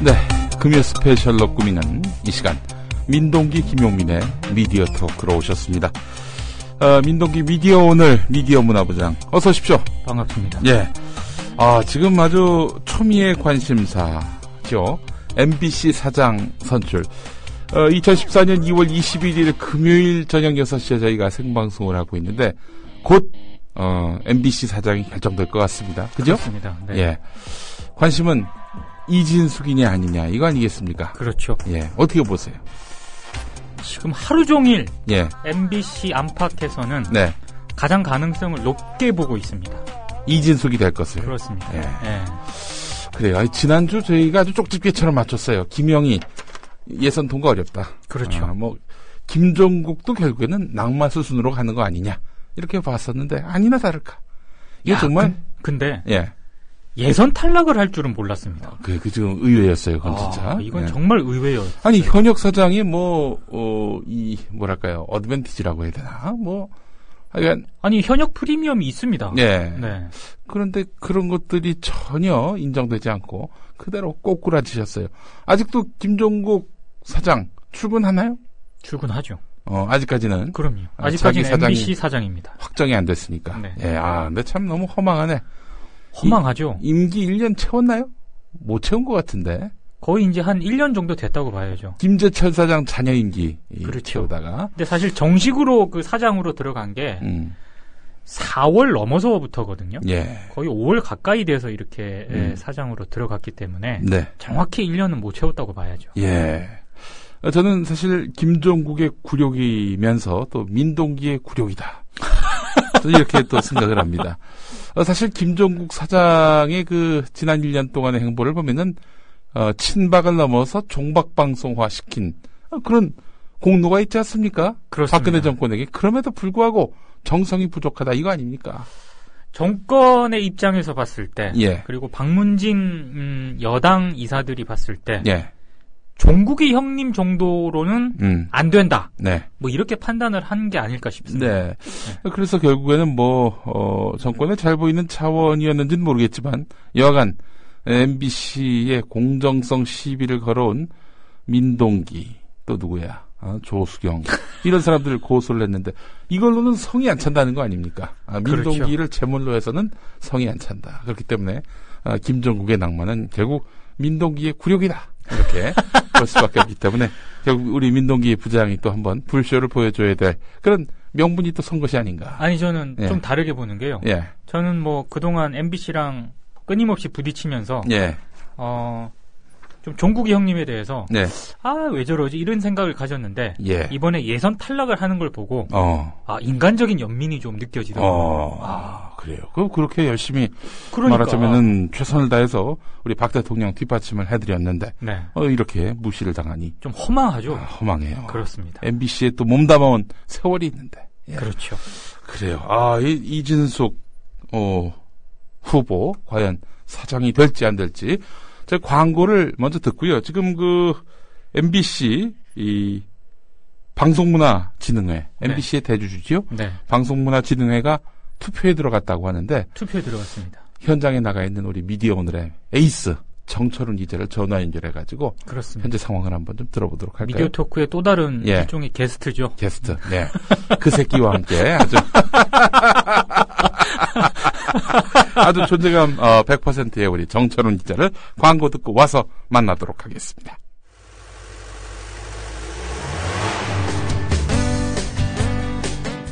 네, 금요 스페셜로 꾸미는 이 시간 민동기 김용민의 미디어 토크로 오셨습니다. 민동기 미디어 오늘 미디어 문화부장 어서 오십시오. 반갑습니다. 예, 지금 아주 초미의 관심사죠. MBC 사장 선출. 2014년 2월 21일 금요일 저녁 6시에 저희가 생방송을 하고 있는데 곧 MBC 사장이 결정될 것 같습니다. 그죠? 그렇습니다. 네. 예. 관심은 이진숙이냐 아니냐 이거 아니겠습니까? 그렇죠. 예. 어떻게 보세요? 지금 하루 종일 예. MBC 안팎에서는 네. 가장 가능성을 높게 보고 있습니다. 이진숙이 될 것을. 그렇습니다. 예. 예. 그래요. 지난주 저희가 아주 쪽집게처럼 맞췄어요. 김영희 예선 통과 어렵다. 그렇죠. 김종국도 결국에는 낙마 수순으로 가는 거 아니냐 이렇게 봤었는데 아니나 다를까. 이게 정말. 근데 예. 예선 탈락을 할 줄은 몰랐습니다. 그 지금 의외였어요. 그건 진짜. 이건 예. 정말 의외였어요. 아니 현역 사장이 뭐랄까요 어드밴티지라고 해야 되나 아니 현역 프리미엄이 있습니다. 예. 네. 그런데 그런 것들이 전혀 인정되지 않고 그대로 꼬꾸라지셨어요. 아직도 김종국 사장 출근하나요? 출근하죠. 아직까지는. 그럼요. 아직까지는 MBC 사장입니다. 확정이 안 됐으니까. 네. 예. 근데 참 너무 허망하네. 허망하죠. 임기 1년 채웠나요? 못 채운 것 같은데. 거의 이제 한 1년 정도 됐다고 봐야죠. 김재철 사장 자녀 임기 그렇죠. 채우다가. 근데 사실 정식으로 그 사장으로 들어간 게 4월 넘어서부터거든요. 예. 거의 5월 가까이 돼서 이렇게 사장으로 들어갔기 때문에 네. 정확히 1년은 못 채웠다고 봐야죠. 예. 저는 사실 김종국의 굴욕이면서 또 민동기의 굴욕이다. 이렇게 또 생각을 합니다. 사실 김종국 사장의 그 지난 1년 동안의 행보를 보면은 친박을 넘어서 종박방송화 시킨 그런 공로가 있지 않습니까? 그렇습니다. 박근혜 정권에게. 그럼에도 불구하고 정성이 부족하다 이거 아닙니까? 정권의 입장에서 봤을 때 예. 그리고 박문진 여당 이사들이 봤을 때 예. 종국이 형님 정도로는 안 된다. 네. 뭐 이렇게 판단을 한 게 아닐까 싶습니다. 네. 그래서 결국에는 정권에 잘 보이는 차원이었는지는 모르겠지만 여하간 MBC의 공정성 시비를 걸어온 민동기 또 누구야? 조수경 이런 사람들을 고소를 했는데 이걸로는 성이 안 찬다는 거 아닙니까? 민동기를 그렇죠. 제물로 해서는 성이 안 찬다. 그렇기 때문에 김종국의 낭만은 결국 민동기의 굴욕이다. 이렇게 볼 수밖에 없기 때문에 결국 우리 민동기 부장이 또 한번 불쇼를 보여줘야 될 그런 명분이 또 선 것이 아닌가. 아니 저는 좀 다르게 보는 게요. 예. 저는 그동안 MBC랑 끊임없이 부딪히면서 예. 좀 종국이 형님에 대해서 네. 왜 저러지 이런 생각을 가졌는데 예. 이번에 예선 탈락을 하는 걸 보고 인간적인 연민이 좀 느껴지더라고요. 그래요. 그렇게 열심히 그러니까. 말하자면은 최선을 다해서 우리 박 대통령 뒷받침을 해드렸는데 네. 이렇게 무시를 당하니 좀 허망하죠. 허망해요. 그렇습니다. MBC에 또 몸담아온 세월이 있는데. 예. 그렇죠. 그래요. 이진숙 후보 과연 사장이 될지 안 될지. 제가 광고를 먼저 듣고요. 지금 MBC 방송문화진흥회 MBC의 대주주지요. 네. 방송문화진흥회가 투표에 들어갔다고 하는데 투표에 들어갔습니다. 현장에 나가 있는 우리 미디어 오늘의 에이스 정철훈 기자를 전화 연결해가지고 그렇습니다. 현재 상황을 한번 좀 들어보도록 할까요? 미디어 토크의 또 다른 일종의 게스트죠. 게스트. 네. 그 새끼와 함께 아주 존재감 100%의 우리 정철훈 기자를 광고 듣고 와서 만나도록 하겠습니다.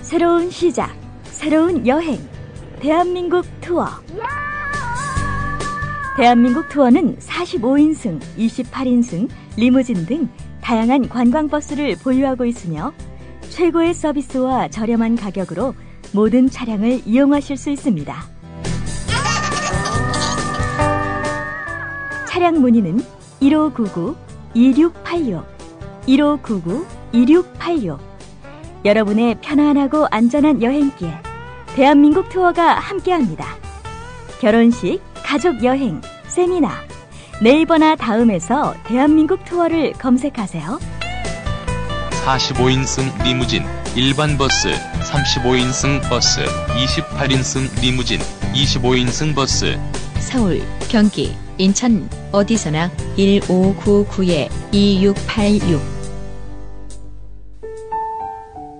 새로운 시작, 새로운 여행, 대한민국 투어. 대한민국 투어는 45인승, 28인승, 리무진 등 다양한 관광버스를 보유하고 있으며 최고의 서비스와 저렴한 가격으로 모든 차량을 이용하실 수 있습니다. 차량 문의는 1599-2686, 1599-2686. 여러분의 편안하고 안전한 여행길, 대한민국 투어가 함께합니다. 결혼식, 가족여행, 세미나, 네이버나 다음에서 대한민국 투어를 검색하세요. 45인승 리무진, 일반 버스, 35인승 버스, 28인승 리무진, 25인승 버스. 서울, 경기, 인천 어디서나 1599-2686.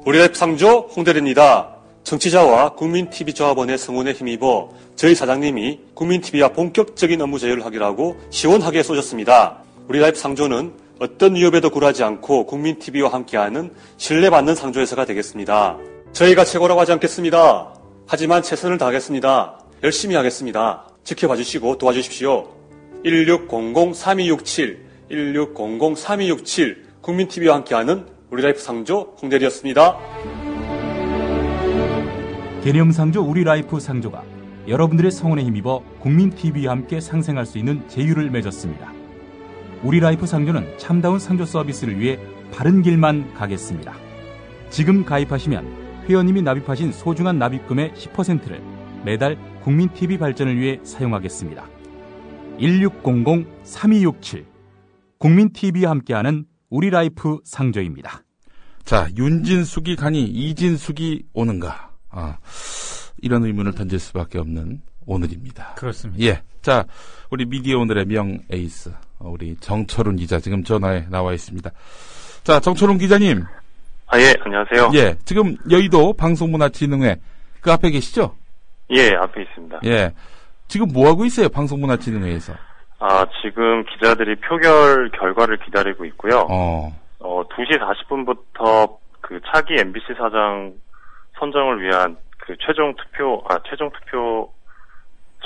우리라이프 상조 홍대리입니다. 정치자와 국민TV 조합원의 성원에 힘입어 저희 사장님이 국민TV와 본격적인 업무 제휴를 하기로 하고 시원하게 쏘셨습니다. 우리라이프 상조는 어떤 위협에도 굴하지 않고 국민TV와 함께하는 신뢰받는 상조회사가 되겠습니다. 저희가 최고라고 하지 않겠습니다. 하지만 최선을 다하겠습니다. 열심히 하겠습니다. 지켜봐 주시고 도와주십시오. 1600-3267, 1600-3267 국민TV와 함께하는 우리라이프 상조 홍대리였습니다. 개념상조 우리라이프 상조가 여러분들의 성원에 힘입어 국민TV와 함께 상생할 수 있는 제휴를 맺었습니다. 우리라이프 상조는 참다운 상조 서비스를 위해 바른 길만 가겠습니다. 지금 가입하시면 회원님이 납입하신 소중한 납입금의 10%를 매달 국민TV 발전을 위해 사용하겠습니다. 1600-3267 국민TV와 함께하는 우리라이프 상조입니다. 자, 윤진숙이 가니 이진숙이 오는가? 이런 의문을 던질 수밖에 없는 오늘입니다. 그렇습니다. 예. 자, 우리 미디어 오늘의 명 에이스, 우리 정철훈 기자 지금 전화에 나와 있습니다. 자, 정철훈 기자님. 예, 안녕하세요. 예, 지금 여의도 방송문화진흥회 그 앞에 계시죠? 예, 앞에 있습니다. 예. 지금 뭐 하고 있어요, 방송문화진흥회에서? 지금 기자들이 표결 결과를 기다리고 있고요. 2시 40분부터 그 차기 MBC 사장 선정을 위한 그 최종 투표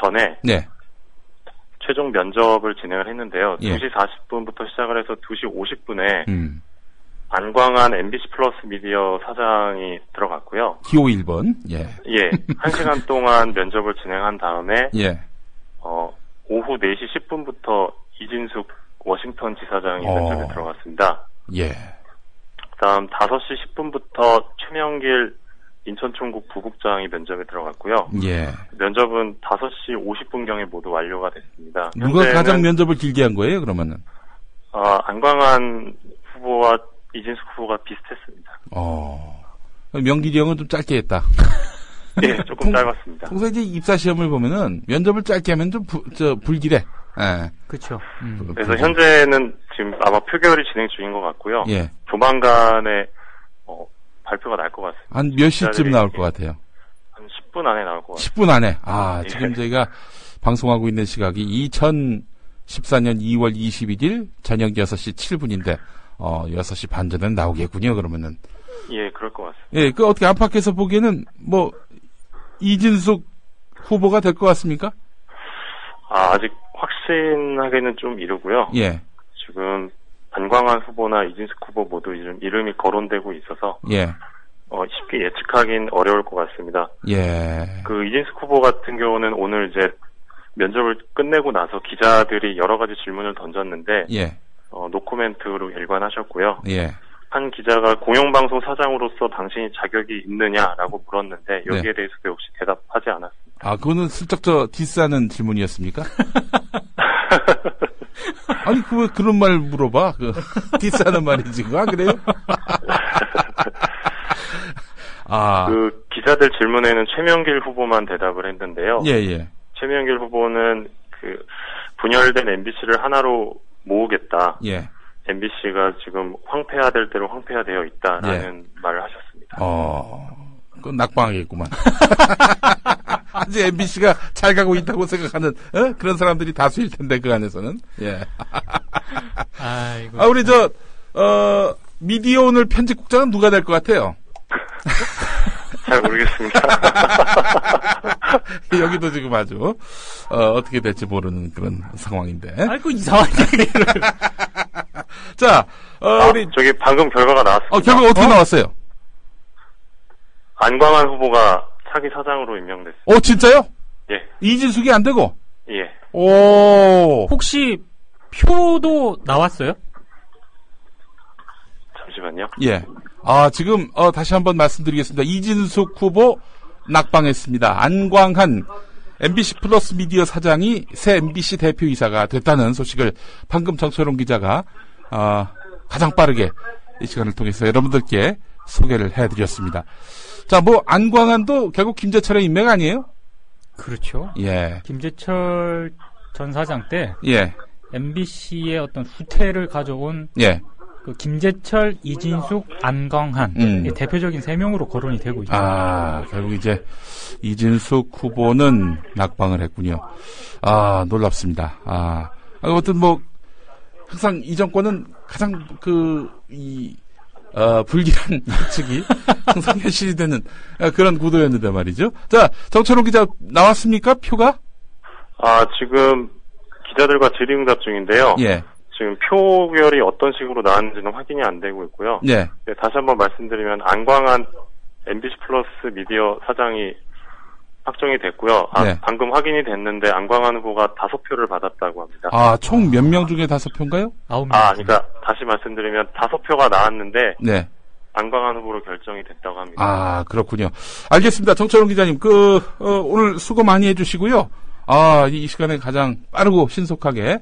전에 네. 최종 면접을 진행을 했는데요. 예. 2시 40분부터 시작을 해서 2시 50분에 안광한 MBC 플러스 미디어 사장이 들어갔고요. 기호 1번. 예. 예. 1시간 동안 면접을 진행한 다음에 예. 오후 4시 10분부터 이진숙 워싱턴 지사장이 면접에 들어갔습니다. 예. 그다음 5시 10분부터 최명길 인천총국 부국장이 면접에 들어갔고요. 예. 면접은 5시 50분경에 모두 완료가 됐습니다. 누가 가장 면접을 길게 한 거예요, 그러면은? 안광한 후보와 이진숙 후보가 비슷했습니다. 명길이 형은 좀 짧게 했다. 예, 조금 짧았습니다. 통상 이제 입사 시험을 보면은 면접을 짧게 하면 좀 불길해. 예. 그렇죠. 그래서 현재는 지금 아마 표결이 진행 중인 것 같고요. 예. 조만간에 발표가 날 것 같습니다. 한 몇 시쯤 나올 것 같아요? 한 10분 안에 나올 것 같습니다. 10분 안에. 지금 저희가 방송하고 있는 시각이 2014년 2월 21일 저녁 6시 7분인데 6시 반 전에 나오겠군요, 그러면은. 예, 그럴 것 같습니다. 예, 그 어떻게 안팎에서 보기에는 이진숙 후보가 될 것 같습니까? 아직 확신하기는 좀 이르고요. 예. 지금 안광한 후보나 이진숙 후보 모두 이름이 거론되고 있어서 예. 쉽게 예측하긴 어려울 것 같습니다. 예. 그 이진숙 후보 같은 경우는 오늘 이제 면접을 끝내고 나서 기자들이 여러 가지 질문을 던졌는데 예. 노코멘트로 일관하셨고요. 예. 한 기자가 공영방송 사장으로서 당신이 자격이 있느냐라고 물었는데 여기에 네. 대해서도 역시 대답하지 않았습니다. 그거는 슬쩍 디스하는 질문이었습니까? 아니, 왜 그런 말 물어봐? 디스하는 말이지, 그거? 그래요? 그 기자들 질문에는 최명길 후보만 대답을 했는데요. 예, 예. 최명길 후보는 그 분열된 MBC를 하나로 모으겠다. 예. MBC가 지금 황폐화 될 대로 황폐화되어 있다라는 말을 하셨습니다. 그건 낙방하겠구만. 아직 MBC가 잘 가고 있다고 생각하는 그런 사람들이 다수일 텐데 그 안에서는. 예. 우리 미디어 오늘 편집국장은 누가 될 것 같아요? 잘 모르겠습니다. 여기도 지금 아주 어떻게 될지 모르는 그런 상황인데. 아이고 이상한 얘기를. 자, 우리 저기 방금 결과가 나왔습니다. 결과 어떻게 나왔어요? 안광한 후보가 차기 사장으로 임명됐습니다. 진짜요? 예. 이진숙이 안 되고? 예. 혹시 표도 나왔어요? 잠시만요. 예. 지금 다시 한번 말씀드리겠습니다. 이진숙 후보 낙방했습니다. 안광한 MBC 플러스 미디어 사장이 새 MBC 대표이사가 됐다는 소식을 방금 정철훈 기자가 가장 빠르게 이 시간을 통해서 여러분들께 소개를 해드렸습니다. 자, 안광한도 결국 김재철의 인맥 아니에요? 그렇죠. 예. 김재철 전 사장 때 예. MBC의 어떤 후퇴를 가져온 예. 그 김재철, 이진숙, 안광한 대표적인 3명으로 거론이 되고 있죠. 결국 이제 이진숙 후보는 낙방을 했군요. 놀랍습니다. 아무튼 뭐 항상 이 정권은 가장 불길한 측이 항상 현실이 되는 그런 구도였는데 말이죠. 자, 정철웅 기자 나왔습니까? 표가? 지금 기자들과 질의응답 중인데요. 예. 지금 표결이 어떤 식으로 나왔는지는 확인이 안 되고 있고요. 예. 네, 다시 한번 말씀드리면 안광한 MBC 플러스 미디어 사장이 확정이 됐고요. 네. 방금 확인이 됐는데 안광한 후보가 5표를 받았다고 합니다. 총 몇 명 중에 5표인가요? 9명. 그러니까 다시 말씀드리면 5표가 나왔는데 네. 안광한 후보로 결정이 됐다고 합니다. 그렇군요. 알겠습니다. 정철웅 기자님, 오늘 수고 많이 해주시고요. 이 시간에 가장 빠르고 신속하게,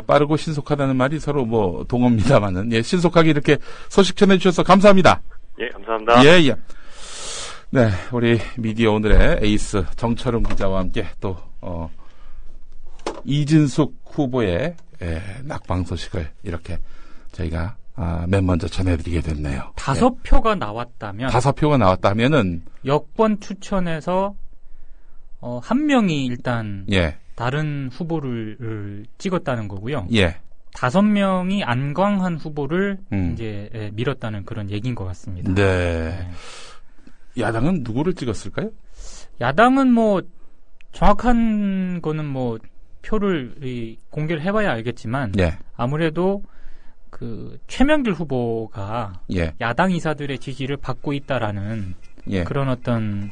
빠르고 신속하다는 말이 서로 동어입니다만은, 예, 신속하게 이렇게 소식 전해주셔서 감사합니다. 예, 감사합니다. 예. 네, 우리 미디어 오늘의 에이스 정철웅 기자와 함께 또, 이진숙 후보의, 낙방 소식을 이렇게 저희가, 맨 먼저 전해드리게 됐네요. 5표가 나왔다면. 5표가 나왔다면은. 여권 추천에서, 한 명이 일단. 예. 다른 후보를 찍었다는 거고요. 예. 5명이 안광한 후보를 이제 밀었다는 그런 얘기인 것 같습니다. 네. 야당은 누구를 찍었을까요? 야당은 정확한 거는 표를 공개를 해봐야 알겠지만 예. 아무래도 최명길 후보가 예. 야당 이사들의 지지를 받고 있다라는 예. 그런 어떤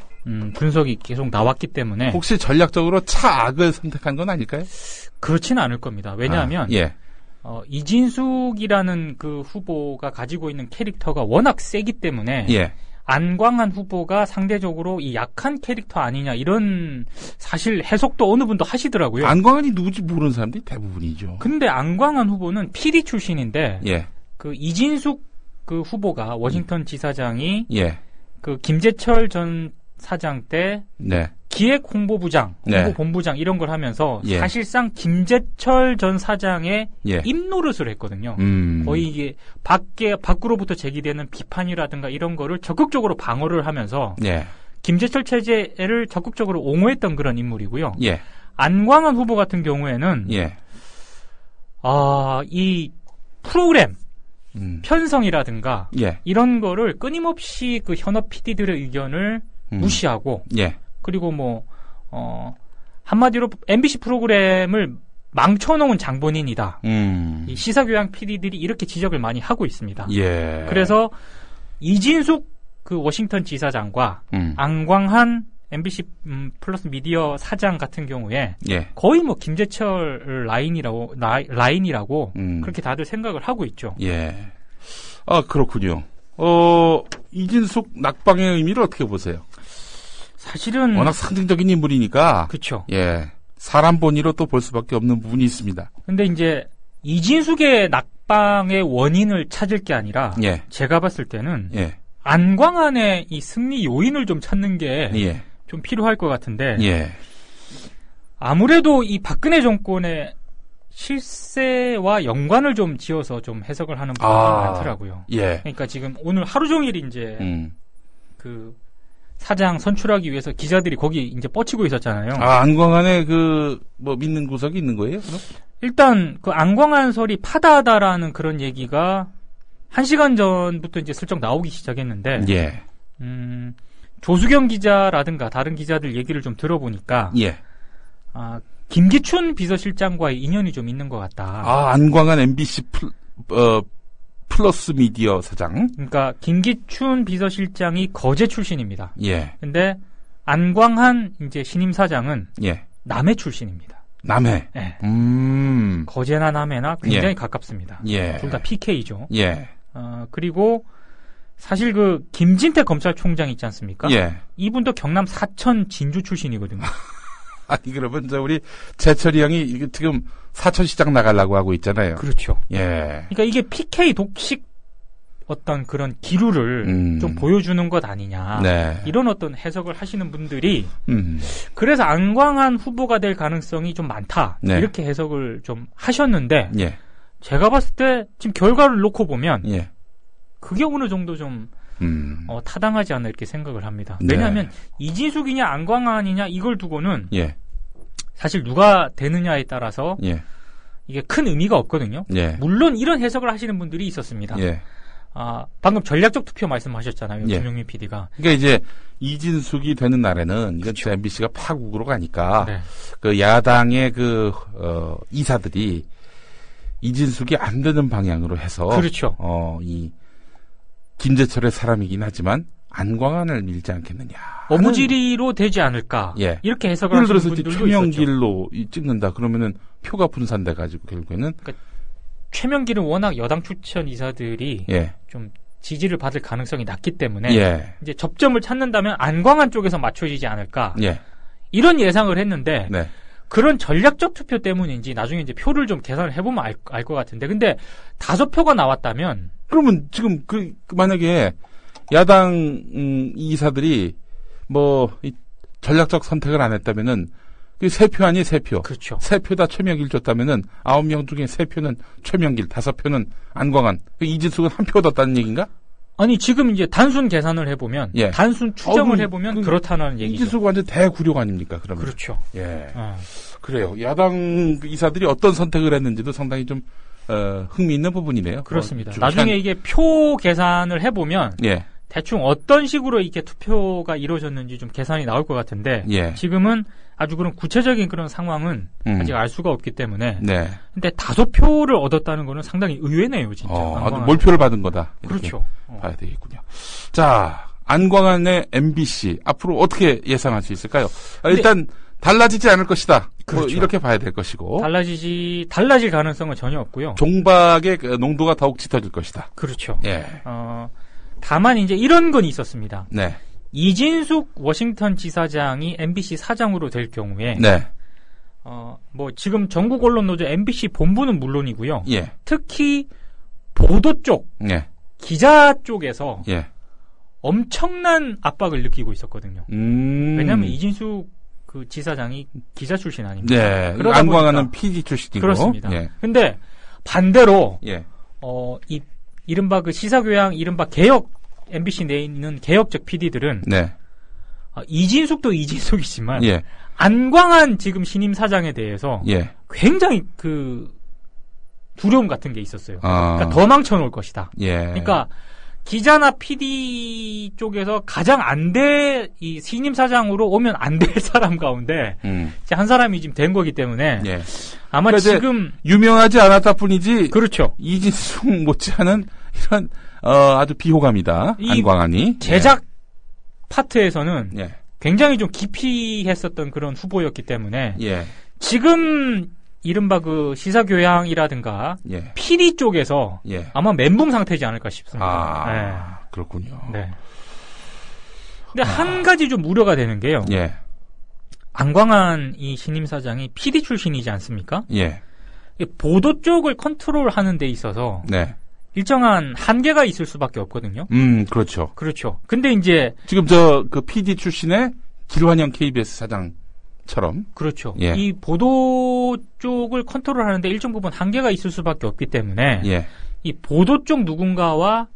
분석이 계속 나왔기 때문에 혹시 전략적으로 차악을 선택한 건 아닐까요? 그렇지는 않을 겁니다. 왜냐하면 예. 이진숙이라는 그 후보가 가지고 있는 캐릭터가 워낙 세기 때문에 예. 안광한 후보가 상대적으로 이 약한 캐릭터 아니냐 이런 사실 해석도 어느 분도 하시더라고요. 안광한이 누구지 모르는 사람들이 대부분이죠. 근데 안광한 후보는 PD 출신인데 예. 이진숙 후보가 워싱턴 지사장이 예. 김재철 전 사장 때 네. 기획 홍보부장, 홍보본부장 이런 걸 하면서 예. 사실상 김재철 전 사장의 예. 입노릇을 했거든요. 거의 이게 밖으로부터 제기되는 비판이라든가 이런 거를 적극적으로 방어를 하면서 예. 김재철 체제를 적극적으로 옹호했던 그런 인물이고요. 예. 안광한 후보 같은 경우에는 예. 이 프로그램 편성이라든가 예. 이런 거를 끊임없이 현업 PD들의 의견을 무시하고 예. 그리고 한마디로 MBC 프로그램을 망쳐놓은 장본인이다. 이 시사교양 PD들이 이렇게 지적을 많이 하고 있습니다. 예. 그래서 이진숙 워싱턴 지사장과 안광한 MBC 플러스 미디어 사장 같은 경우에 예. 거의 김재철 라인이라고 그렇게 다들 생각을 하고 있죠. 예. 그렇군요. 이진숙 낙방의 의미를 어떻게 보세요? 사실은 워낙 상징적인 인물이니까. 그렇죠. 예. 사람 본위로 또 볼 수밖에 없는 부분이 있습니다. 근데 이제 이진숙의 낙방의 원인을 찾을 게 아니라 예. 제가 봤을 때는 예. 안광한의 이 승리 요인을 좀 찾는 게 예. 좀 필요할 것 같은데 예. 아무래도 이 박근혜 정권의 실세와 연관을 좀 지어서 좀 해석을 하는 분들이 많더라고요. 예. 그러니까 지금 오늘 하루 종일 이제 사장 선출하기 위해서 기자들이 거기 이제 뻗치고 있었잖아요. 안광한의 믿는 구석이 있는 거예요? 그럼? 일단 안광한 설이 파다하다라는 그런 얘기가 1시간 전부터 이제 슬쩍 나오기 시작했는데, 예. 조수경 기자라든가 다른 기자들 얘기를 좀 들어보니까, 예. 김기춘 비서실장과의 인연이 좀 있는 것 같다. 안광한 MBC 플러스 미디어 사장. 그러니까 김기춘 비서실장이 거제 출신입니다. 예. 근데 안광한 이제 신임 사장은 예. 남해 출신입니다. 남해. 네. 거제나 남해나 굉장히 가깝습니다. 예. 둘 다 PK죠. 예. 그리고 사실 김진태 검찰총장 있지 않습니까? 예. 이분도 경남 사천 진주 출신이거든요. 그러면 우리 재철이 형이 지금 사천시장 나가려고 하고 있잖아요. 그렇죠. 예. 그러니까 이게 PK 독식 어떤 그런 기류를 좀 보여주는 것 아니냐. 네. 이런 어떤 해석을 하시는 분들이 그래서 안광한 후보가 될 가능성이 좀 많다. 네. 이렇게 해석을 좀 하셨는데 예. 제가 봤을 때 지금 결과를 놓고 보면 예. 그게 어느 정도 좀 타당하지 않나 이렇게 생각을 합니다. 네. 왜냐하면 이진숙이냐 안광한이냐 이걸 두고는 예. 사실 누가 되느냐에 따라서 예. 이게 큰 의미가 없거든요. 예. 물론 이런 해석을 하시는 분들이 있었습니다. 예. 방금 전략적 투표 말씀하셨잖아요. 예. 김용민 PD가. 그러니까 이제 이진숙이 되는 날에는 이건 MBC가 파국으로 가니까 네. 그 야당의 이사들이 이진숙이 안 되는 방향으로 해서 그렇죠. 이 김재철의 사람이긴 하지만 안광한을 밀지 않겠느냐. 어무지리로 되지 않을까. 예. 이렇게 해석을 예를 하시는 들어서 분들도 최명길로 찍는다 그러면은 표가 분산돼 가지고 결국에는 최명길은 워낙 여당 추천 이사들이 예. 좀 지지를 받을 가능성이 낮기 때문에 예. 이제 접점을 찾는다면 안광한 쪽에서 맞춰지지 않을까. 예. 이런 예상을 했는데 네. 그런 전략적 투표 때문인지 나중에 이제 표를 좀 계산을 해보면 알 것 같은데 근데 5표가 나왔다면 그러면 지금 만약에 야당 이사들이 이 전략적 선택을 안 했다면은 그 3표 아니에요, 3표. 그렇죠. 3표 다 최명길 줬다면은 9명 중에 3표는 최명길, 5표는 안광한. 이진숙은 1표 얻었다는 얘기인가? 아니 지금 이제 단순 계산을 해보면 예. 단순 추정을 해보면 그렇다는 얘기죠. 이진숙 완전 대구룡 아닙니까? 그러면. 그렇죠. 예. 그래요. 야당 이사들이 어떤 선택을 했는지도 상당히 좀 흥미있는 부분이네요. 그렇습니다. 나중에 이게 표 계산을 해보면 예. 대충 어떤 식으로 이렇게 투표가 이루어졌는지 좀 계산이 나올 것 같은데 예. 지금은 아주 그런 구체적인 그런 상황은 아직 알 수가 없기 때문에 네. 근데 5표를 얻었다는 거는 상당히 의외네요, 진짜. 아주 몰표를 받은 거다. 그렇죠. 봐야 되겠군요. 자, 안광한의 MBC 앞으로 어떻게 예상할 수 있을까요? 일단 달라지지 않을 것이다. 그렇죠. 이렇게 봐야 될 것이고. 달라질 가능성은 전혀 없고요. 종박의 농도가 더욱 짙어질 것이다. 그렇죠. 예. 다만 이제 이런 건 있었습니다. 네. 이진숙 워싱턴 지사장이 MBC 사장으로 될 경우에 네. 지금 전국 언론 노조 MBC 본부는 물론이고요. 예. 특히 보도 쪽, 예. 기자 쪽에서 예. 엄청난 압박을 느끼고 있었거든요. 왜냐하면 이진숙 그 지사장이 기자 출신 아닙니까? 네. 안광한은 PD 출신이고. 그렇습니다. 예. 근데 반대로 예. 이른바 그 시사교양, 이른바 개혁 MBC 내에 있는 개혁적 PD들은 네. 이진숙도 이진숙이지만 예. 안광한 지금 신임 사장에 대해서 예. 굉장히 두려움 같은 게 있었어요. 그러니까 더 망쳐놓을 것이다. 예. 그러니까 기자나 PD 쪽에서 가장 이 신임 사장으로 오면 안 될 사람 가운데 한 사람이 지금 된 거기 때문에 예. 아마 그러니까 지금 유명하지 않았다 뿐이지. 그렇죠. 이진숙 못지않은 이런 아주 비호감이다. 안광한이. 제작 파트에서는 예. 굉장히 좀 기피했었던 그런 후보였기 때문에 예. 지금 이른바 그 시사교양이라든가 예. PD 쪽에서 예. 아마 멘붕 상태지 않을까 싶습니다. 네. 그렇군요. 네. 근데 한 가지 좀 우려가 되는 게요. 예. 안광한 이 신임 사장이 PD 출신이지 않습니까? 예. 보도 쪽을 컨트롤하는 데 있어서 네. 일정한 한계가 있을 수밖에 없거든요. 그렇죠. 그렇죠. 근데 이제 지금 그 PD 출신의 길환영 KBS 사장처럼 그렇죠. 예. 이 보도 쪽을 컨트롤하는데 일정 부분 한계가 있을 수밖에 없기 때문에 예. 이 보도 쪽 누군가와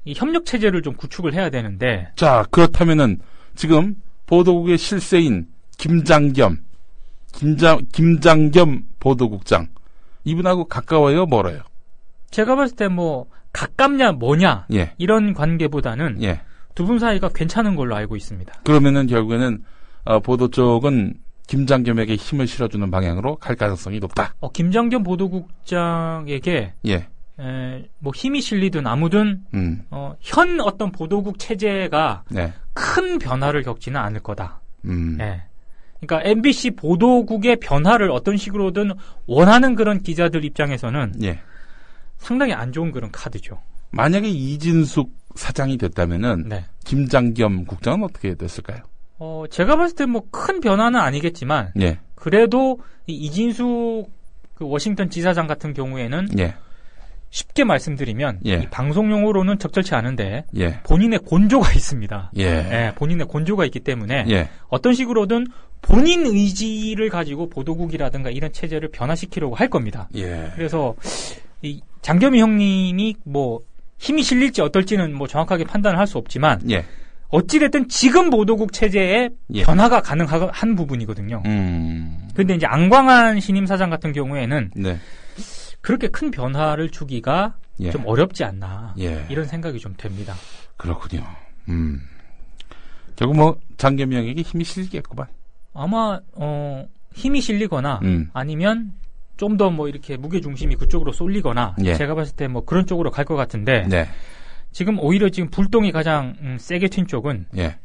이 협력 체제를 좀 구축을 해야 되는데 자, 그렇다면은 지금 보도국의 실세인 김장겸 보도국장 이분하고 가까워요, 멀어요? 제가 봤을 때 가깝냐 뭐냐 예. 이런 관계보다는 예. 두 분 사이가 괜찮은 걸로 알고 있습니다. 그러면은 결국에는 보도 쪽은 김장겸에게 힘을 실어주는 방향으로 갈 가능성이 높다. 김장겸 보도국장에게 예. 힘이 실리든 아무든 현 어떤 보도국 체제가 네. 큰 변화를 겪지는 않을 거다. 예. 그러니까 MBC 보도국의 변화를 어떤 식으로든 원하는 그런 기자들 입장에서는 예. 상당히 안 좋은 그런 카드죠. 만약에 이진숙 사장이 됐다면은 네. 김장겸 국장은 어떻게 됐을까요? 제가 봤을 때 큰 변화는 아니겠지만 예. 그래도 이진숙 그 워싱턴 지사장 같은 경우에는 예. 쉽게 말씀드리면 예. 이 방송용어로는 적절치 않은데 예. 본인의 곤조가 있습니다. 예. 예, 본인의 곤조가 있기 때문에 예. 어떤 식으로든 본인 의지를 가지고 보도국이라든가 이런 체제를 변화시키려고 할 겁니다. 예. 그래서 이 장겸희 형님이 뭐 힘이 실릴지 어떨지는 뭐 정확하게 판단을 할 수 없지만 예. 어찌됐든 지금 보도국 체제에 예. 변화가 가능한 부분이거든요. 근데 이제 안광한 신임 사장 같은 경우에는 네. 그렇게 큰 변화를 주기가 예. 좀 어렵지 않나 예. 이런 생각이 좀 됩니다. 그렇군요. 결국 뭐 장겸희 형에게 힘이 실리겠구만. 아마 힘이 실리거나 아니면 좀 더 뭐 이렇게 무게 중심이 그쪽으로 쏠리거나 예. 제가 봤을 때 뭐 그런 쪽으로 갈 것 같은데 네. 지금 오히려 지금 불똥이 가장 세게 튄 쪽은 예.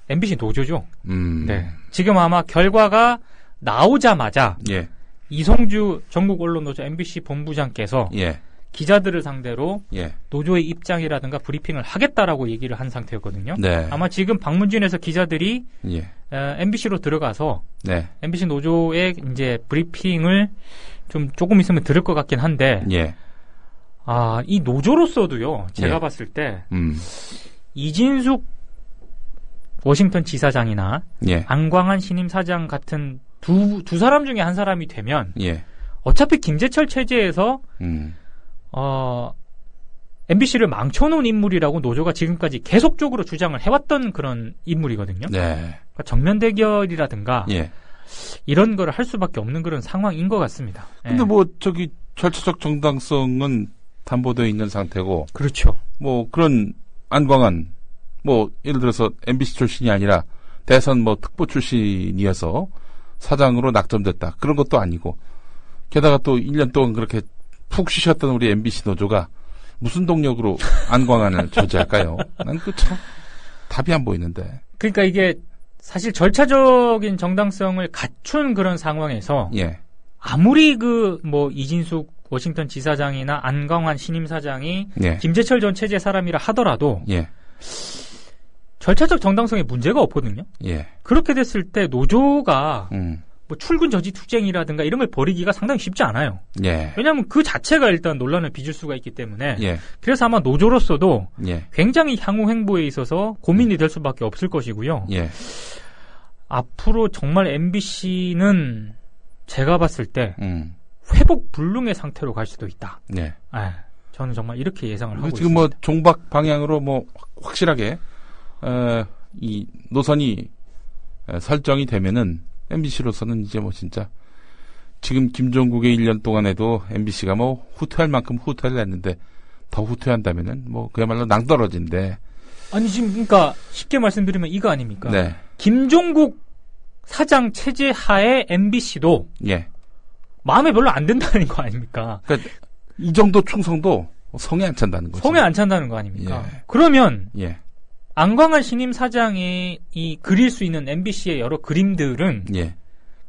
MBC 노조죠. 네. 지금 아마 결과가 나오자마자 예. 이성주 전국 언론노조 MBC 본부장께서 예. 기자들을 상대로 예. 노조의 입장이라든가 브리핑을 하겠다라고 얘기를 한 상태였거든요. 네. 아마 지금 방문진에서 기자들이 예. MBC로 들어가서 네. MBC 노조의 이제 브리핑을 좀 조금 있으면 들을 것 같긴 한데 예. 이 노조로서도요. 제가 예. 봤을 때 이진숙 워싱턴 지사장이나 예. 안광한 신임 사장 같은 두 사람 중에 한 사람이 되면 예. 어차피 김재철 체제에서 MBC를 망쳐놓은 인물이라고 노조가 지금까지 계속적으로 주장을 해왔던 그런 인물이거든요. 네. 그러니까 정면 대결이라든가 예. 이런 거를 할 수밖에 없는 그런 상황인 것 같습니다. 근데 예. 뭐 저기 절차적 정당성은 담보되어 있는 상태고. 그렇죠. 뭐 그런 안광한 뭐 예를 들어서 MBC 출신이 아니라 대선 뭐 특보 출신이어서 사장으로 낙점됐다. 그런 것도 아니고. 게다가 또 1년 동안 그렇게 푹 쉬셨던 우리 MBC 노조가 무슨 동력으로 안광한을 저지할까요? 난 그 참 답이 안 보이는데. 그러니까 이게 사실 절차적인 정당성을 갖춘 그런 상황에서 예. 아무리 그 뭐 이진숙 워싱턴 지사장이나 안광한 신임 사장이 예. 김재철 전 체제 사람이라 하더라도 예. 절차적 정당성에 문제가 없거든요. 예. 그렇게 됐을 때 노조가 뭐 출근 저지 투쟁이라든가 이런 걸 벌이기가 상당히 쉽지 않아요. 예. 왜냐하면 그 자체가 일단 논란을 빚을 수가 있기 때문에. 예. 그래서 아마 노조로서도 예. 굉장히 향후 행보에 있어서 고민이 될 수밖에 없을 것이고요. 예. 앞으로 정말 MBC는 제가 봤을 때 회복 불능의 상태로 갈 수도 있다. 네. 저는 정말 이렇게 예상을 하고 지금 있습니다. 뭐 종박 방향으로 뭐 확실하게 이 노선이 설정이 되면은 MBC로서는 이제 뭐 진짜 지금 김종국의 1년 동안에도 MBC가 뭐 후퇴할 만큼 후퇴를 했는데 더 후퇴한다면은 뭐 그야말로 낭떠러진데. 아니 지금 그러니까 쉽게 말씀드리면 이거 아닙니까? 네. 김종국 사장 체제 하에 MBC도 예. 마음에 별로 안 든다는 거 아닙니까? 그러니까 이 정도 충성도 성에 안 찬다는 거죠. 성에 안 찬다는 거 아닙니까? 예. 그러면 예. 안광한 신임 사장이 이 그릴 수 있는 MBC의 여러 그림들은 예.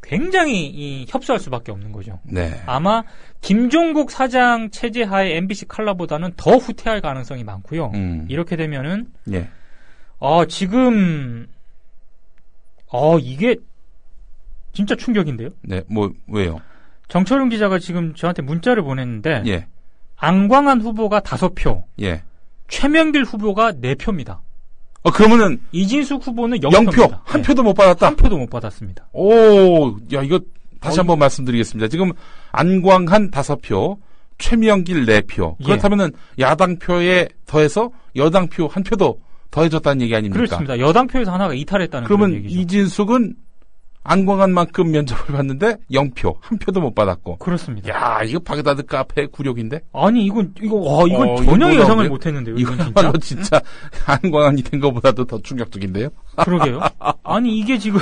굉장히 협소할 수밖에 없는 거죠. 네. 아마 김종국 사장 체제 하에 MBC 칼라보다는 더 후퇴할 가능성이 많고요. 이렇게 되면은 예. 지금 이게 진짜 충격인데요. 네. 뭐 왜요? 정철웅 기자가 지금 저한테 문자를 보냈는데 예. 안광한 후보가 5표, 예. 최명길 후보가 4표입니다. 그러면은 이진숙 후보는 0표. 한 표도 못 받았다. 한 표도 못 받았습니다. 오, 야 이거 다시 한번 말씀드리겠습니다. 지금 안광한 5표, 최명길 4표. 그렇다면은 야당표에 더해서 여당표 1표도 더해졌다는 얘기 아닙니까? 그렇습니다. 여당표에서 하나가 이탈했다는 그런 얘기죠. 그러면 이진숙은 안광한만큼 면접을 봤는데 0표, 1표도 못 받았고. 그렇습니다. 야, 이거 바그다드 카페 굴욕인데? 아니, 이건 전혀 예상을 못 했는데요. 이건 진짜 안광한이 된 것보다도 더 충격적인데요? 그러게요. 아니, 이게 지금.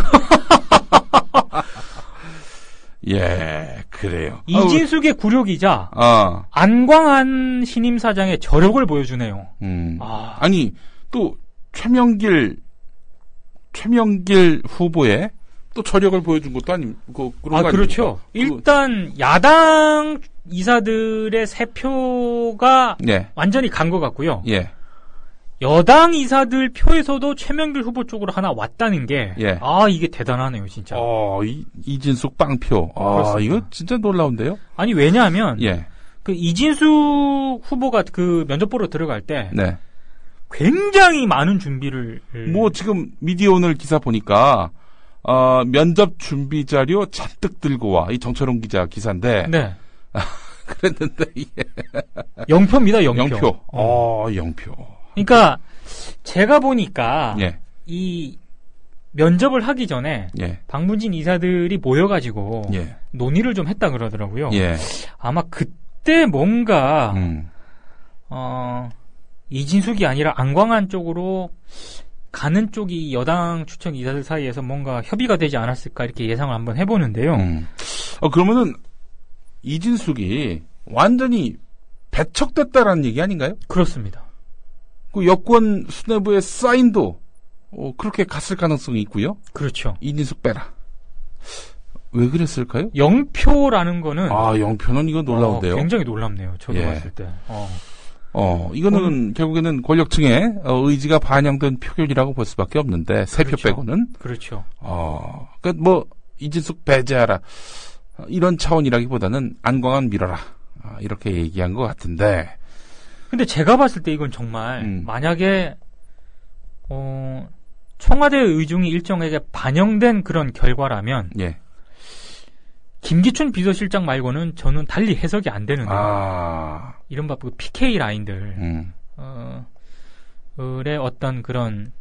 예, 그래요. 이진숙의 굴욕이자 안광한 신임 사장의 저력을 보여주네요. 아니, 또 최명길 후보의 또 저력을 보여준 것도 아니고 그런 거 그렇죠. 아닙니까? 일단 야당 이사들의 3표가 예. 완전히 간 것 같고요. 예. 여당 이사들 표에서도 최명길 후보 쪽으로 하나 왔다는 게 예. 이게 대단하네요, 진짜. 이진숙 빵표. 이거 진짜 놀라운데요? 아니 왜냐하면 예. 그 이진숙 후보가 그 면접 보러 들어갈 때 네. 굉장히 많은 준비를 뭐 지금 미디어 오늘 기사 보니까 면접 준비 자료 잔뜩 들고 와. 이 정철웅 기자 기사인데. 네. 그랬는데 예. 0표입니다. 0표. 0표. 그러니까 제가 보니까 예. 이 면접을 하기 전에 예. 방문진 이사들이 모여가지고 예. 논의를 좀 했다 그러더라고요. 예. 아마 그때 뭔가 이진숙이 아니라 안광한 쪽으로 가는 쪽이 여당 추천 이사들 사이에서 뭔가 협의가 되지 않았을까 이렇게 예상을 한번 해보는데요. 그러면은 이진숙이 완전히 배척됐다라는 얘기 아닌가요? 그렇습니다. 그 여권 수뇌부의 사인도 그렇게 갔을 가능성이 있고요. 그렇죠. 이진숙 빼라. 왜 그랬을까요? 0표라는 거는 0표는 이거 놀라운데요. 굉장히 놀랍네요. 저도 봤을 때. 이거는 결국에는 권력층의 의지가 반영된 표결이라고 볼 수밖에 없는데 3표 그렇죠. 빼고는. 그렇죠. 그러니까 뭐 이진숙 배제하라 이런 차원이라기보다는 안광한 밀어라 이렇게 얘기한 것 같은데. 근데 제가 봤을 때 이건 정말 만약에 청와대의 의중이 일정하게 반영된 그런 결과라면 예. 김기춘 비서실장 말고는 저는 달리 해석이 안 되는데 이른바 그 PK 라인들 의 어떤 그런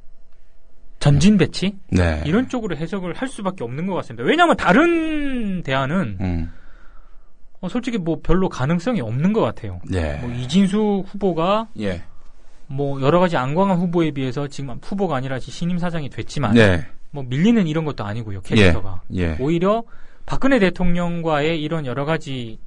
전진 배치 네. 이런 쪽으로 해석을 할 수밖에 없는 것 같습니다. 왜냐하면 다른 대안은 솔직히 뭐 별로 가능성이 없는 것 같아요. 예. 뭐 이진숙 후보가 예. 뭐 여러 가지 안광한 후보에 비해서 지금 후보가 아니라 신임 사장이 됐지만 네. 뭐 밀리는 이런 것도 아니고요. 캐릭터가 예. 오히려 박근혜 대통령과의 이런 여러 가지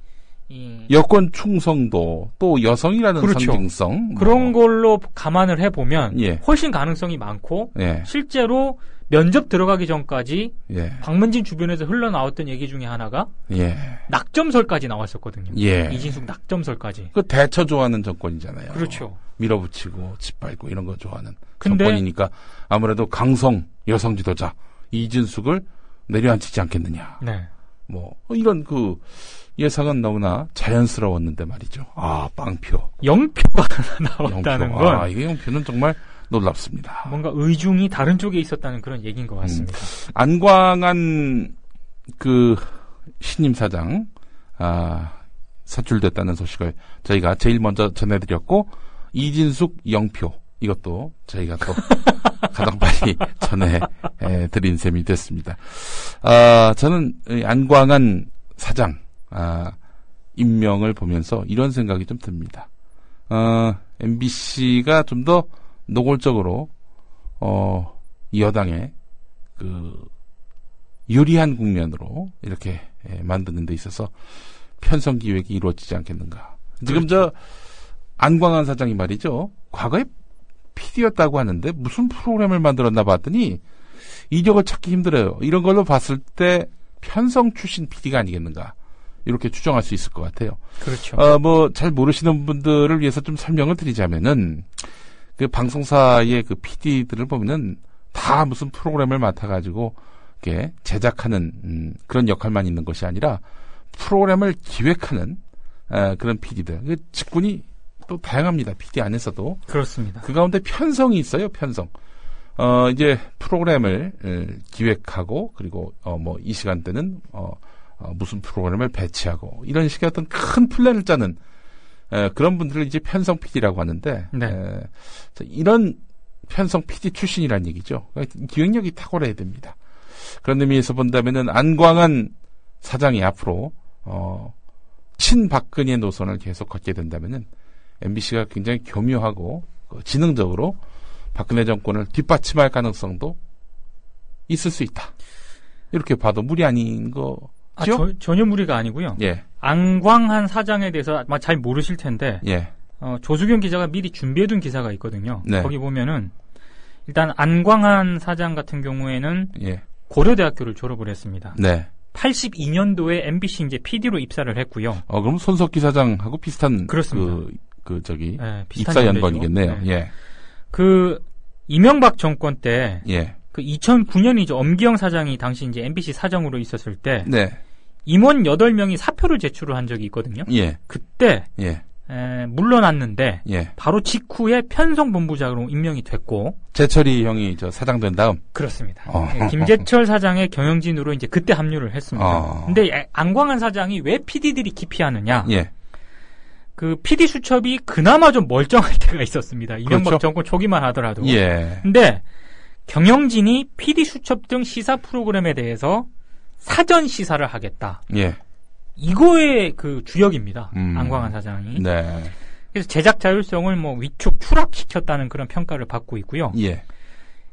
여권 충성도 또 여성이라는 그렇죠. 상징성 그런 걸로 감안을 해보면 예. 훨씬 가능성이 많고 예. 실제로 면접 들어가기 전까지 예. 방문진 주변에서 흘러나왔던 얘기 중에 하나가 예. 낙점설까지 나왔었거든요. 예. 이진숙 낙점설까지. 그 대처 좋아하는 정권이잖아요. 그렇죠. 밀어붙이고 짓밟고 이런 거 좋아하는 근데 정권이니까 아무래도 강성 여성 지도자 이진숙을 내려앉히지 않겠느냐. 네. 뭐 이런 그 예상은 너무나 자연스러웠는데 말이죠. 빵표. 0표가 나왔다는 0표. 건 이게 0표는 정말 놀랍습니다. 뭔가 의중이 다른 쪽에 있었다는 그런 얘기인 것 같습니다. 안광한 그 신임 사장 선출됐다는 소식을 저희가 제일 먼저 전해드렸고 이진숙 0표 이것도 저희가 또 가장 빨리 전해드린 셈이 됐습니다. 저는 안광한 사장 임명을 보면서 이런 생각이 좀 듭니다. MBC가 좀 더 노골적으로 이 여당의 그 유리한 국면으로 이렇게 만드는 데 있어서 편성 기획이 이루어지지 않겠는가. 지금 그렇죠. 안광한 사장이 말이죠. 과거에 PD였다고 하는데 무슨 프로그램을 만들었나 봤더니 이력을 찾기 힘들어요. 이런 걸로 봤을 때 편성 출신 PD가 아니겠는가. 이렇게 추정할 수 있을 것 같아요. 그렇죠. 뭐 잘 모르시는 분들을 위해서 좀 설명을 드리자면은 그 방송사의 그 PD들을 보면은 다 무슨 프로그램을 맡아가지고 이렇게 제작하는 그런 역할만 있는 것이 아니라 프로그램을 기획하는 그런 PD들. 그 직군이 또 다양합니다. PD 안에서도. 그렇습니다. 그 가운데 편성이 있어요. 편성. 이제 프로그램을 기획하고 그리고 뭐 이 시간대는 무슨 프로그램을 배치하고 이런 식의 어떤 큰 플랜을 짜는 그런 분들을 이제 편성 PD라고 하는데 네. 이런 편성 PD 출신이라는 얘기죠. 기획력이 탁월해야 됩니다. 그런 의미에서 본다면은 안광한 사장이 앞으로 친박근혜 노선을 계속 걷게 된다면은 MBC가 굉장히 교묘하고 지능적으로 박근혜 정권을 뒷받침할 가능성도 있을 수 있다. 이렇게 봐도 무리 아닌 거죠? 전혀 무리가 아니고요. 예. 안광한 사장에 대해서 아마 잘 모르실 텐데 예. 조수경 기자가 미리 준비해둔 기사가 있거든요. 네. 거기 보면은 일단 안광한 사장 같은 경우에는 예. 고려대학교를 졸업을 했습니다. 네. 82년도에 MBC 이제 PD로 입사를 했고요. 그럼 손석기 사장하고 비슷한 그렇습니다. 비슷한 입사 연번이겠네요. 네. 예. 그 이명박 정권 때 예. 그 2009년이죠. 엄기영 사장이 당시 이제 MBC 사장으로 있었을 때 네. 임원 8명이 사표를 제출을 한 적이 있거든요. 예. 그때 예. 물러났는데 예. 바로 직후에 편성본부장으로 임명이 됐고 재철이 형이 사장 된 다음 그렇습니다. 김재철 사장의 경영진으로 이제 그때 합류를 했습니다. 근데 안광한 사장이 왜 PD들이 기피하느냐? 예. 그 PD 수첩이 그나마 좀 멀쩡할 때가 있었습니다. 이명박 그렇죠? 정권 초기만 하더라도. 예. 근데 경영진이 PD 수첩 등 시사 프로그램에 대해서 사전 시사를 하겠다. 예. 이거의 그 주역입니다. 안광한 사장이. 네. 그래서 제작 자율성을 위축 추락시켰다는 그런 평가를 받고 있고요. 예.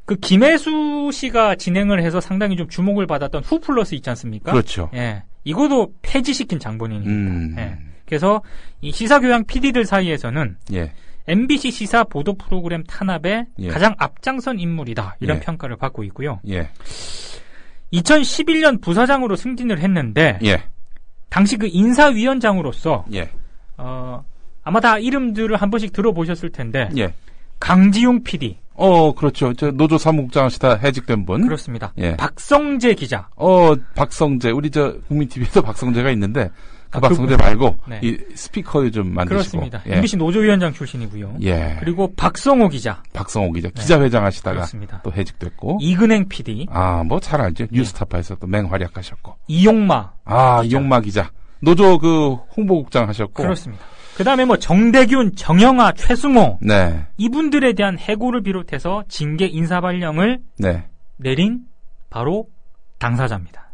그 김혜수 씨가 진행을 해서 상당히 좀 주목을 받았던 후플러스 있지 않습니까? 그렇죠. 예. 이거도 폐지시킨 장본인입니다. 예. 그래서 이 시사교양 PD들 사이에서는 예. MBC 시사 보도 프로그램 탄압에 예. 가장 앞장선 인물이다. 이런 예. 평가를 받고 있고요. 예. 2011년 부사장으로 승진을 했는데 예. 당시 그 인사위원장으로서 예. 아마 다 이름들을 한 번씩 들어보셨을 텐데 예. 강지용 PD. 그렇죠. 노조 사무국장 하시다 해직된 분. 그렇습니다. 예. 박성재 기자. 박성재. 우리 국민TV에도 박성재가 있는데 그 박성재 말고 네. 이 스피커 좀 만드시고. 그렇습니다. 예. MBC 노조위원장 출신이고요. 예. 그리고 박성호 기자. 기자회장 하시다가 그렇습니다. 또 해직됐고. 이근행 PD. 잘 알죠. 뉴스타파에서 또 맹활약하셨고. 이용마. 이용마 기자. 노조 홍보국장 하셨고. 그렇습니다. 그 다음에 정대균, 정영아, 최승호. 네. 이분들에 대한 해고를 비롯해서 징계 인사발령을 네. 내린 바로 당사자입니다.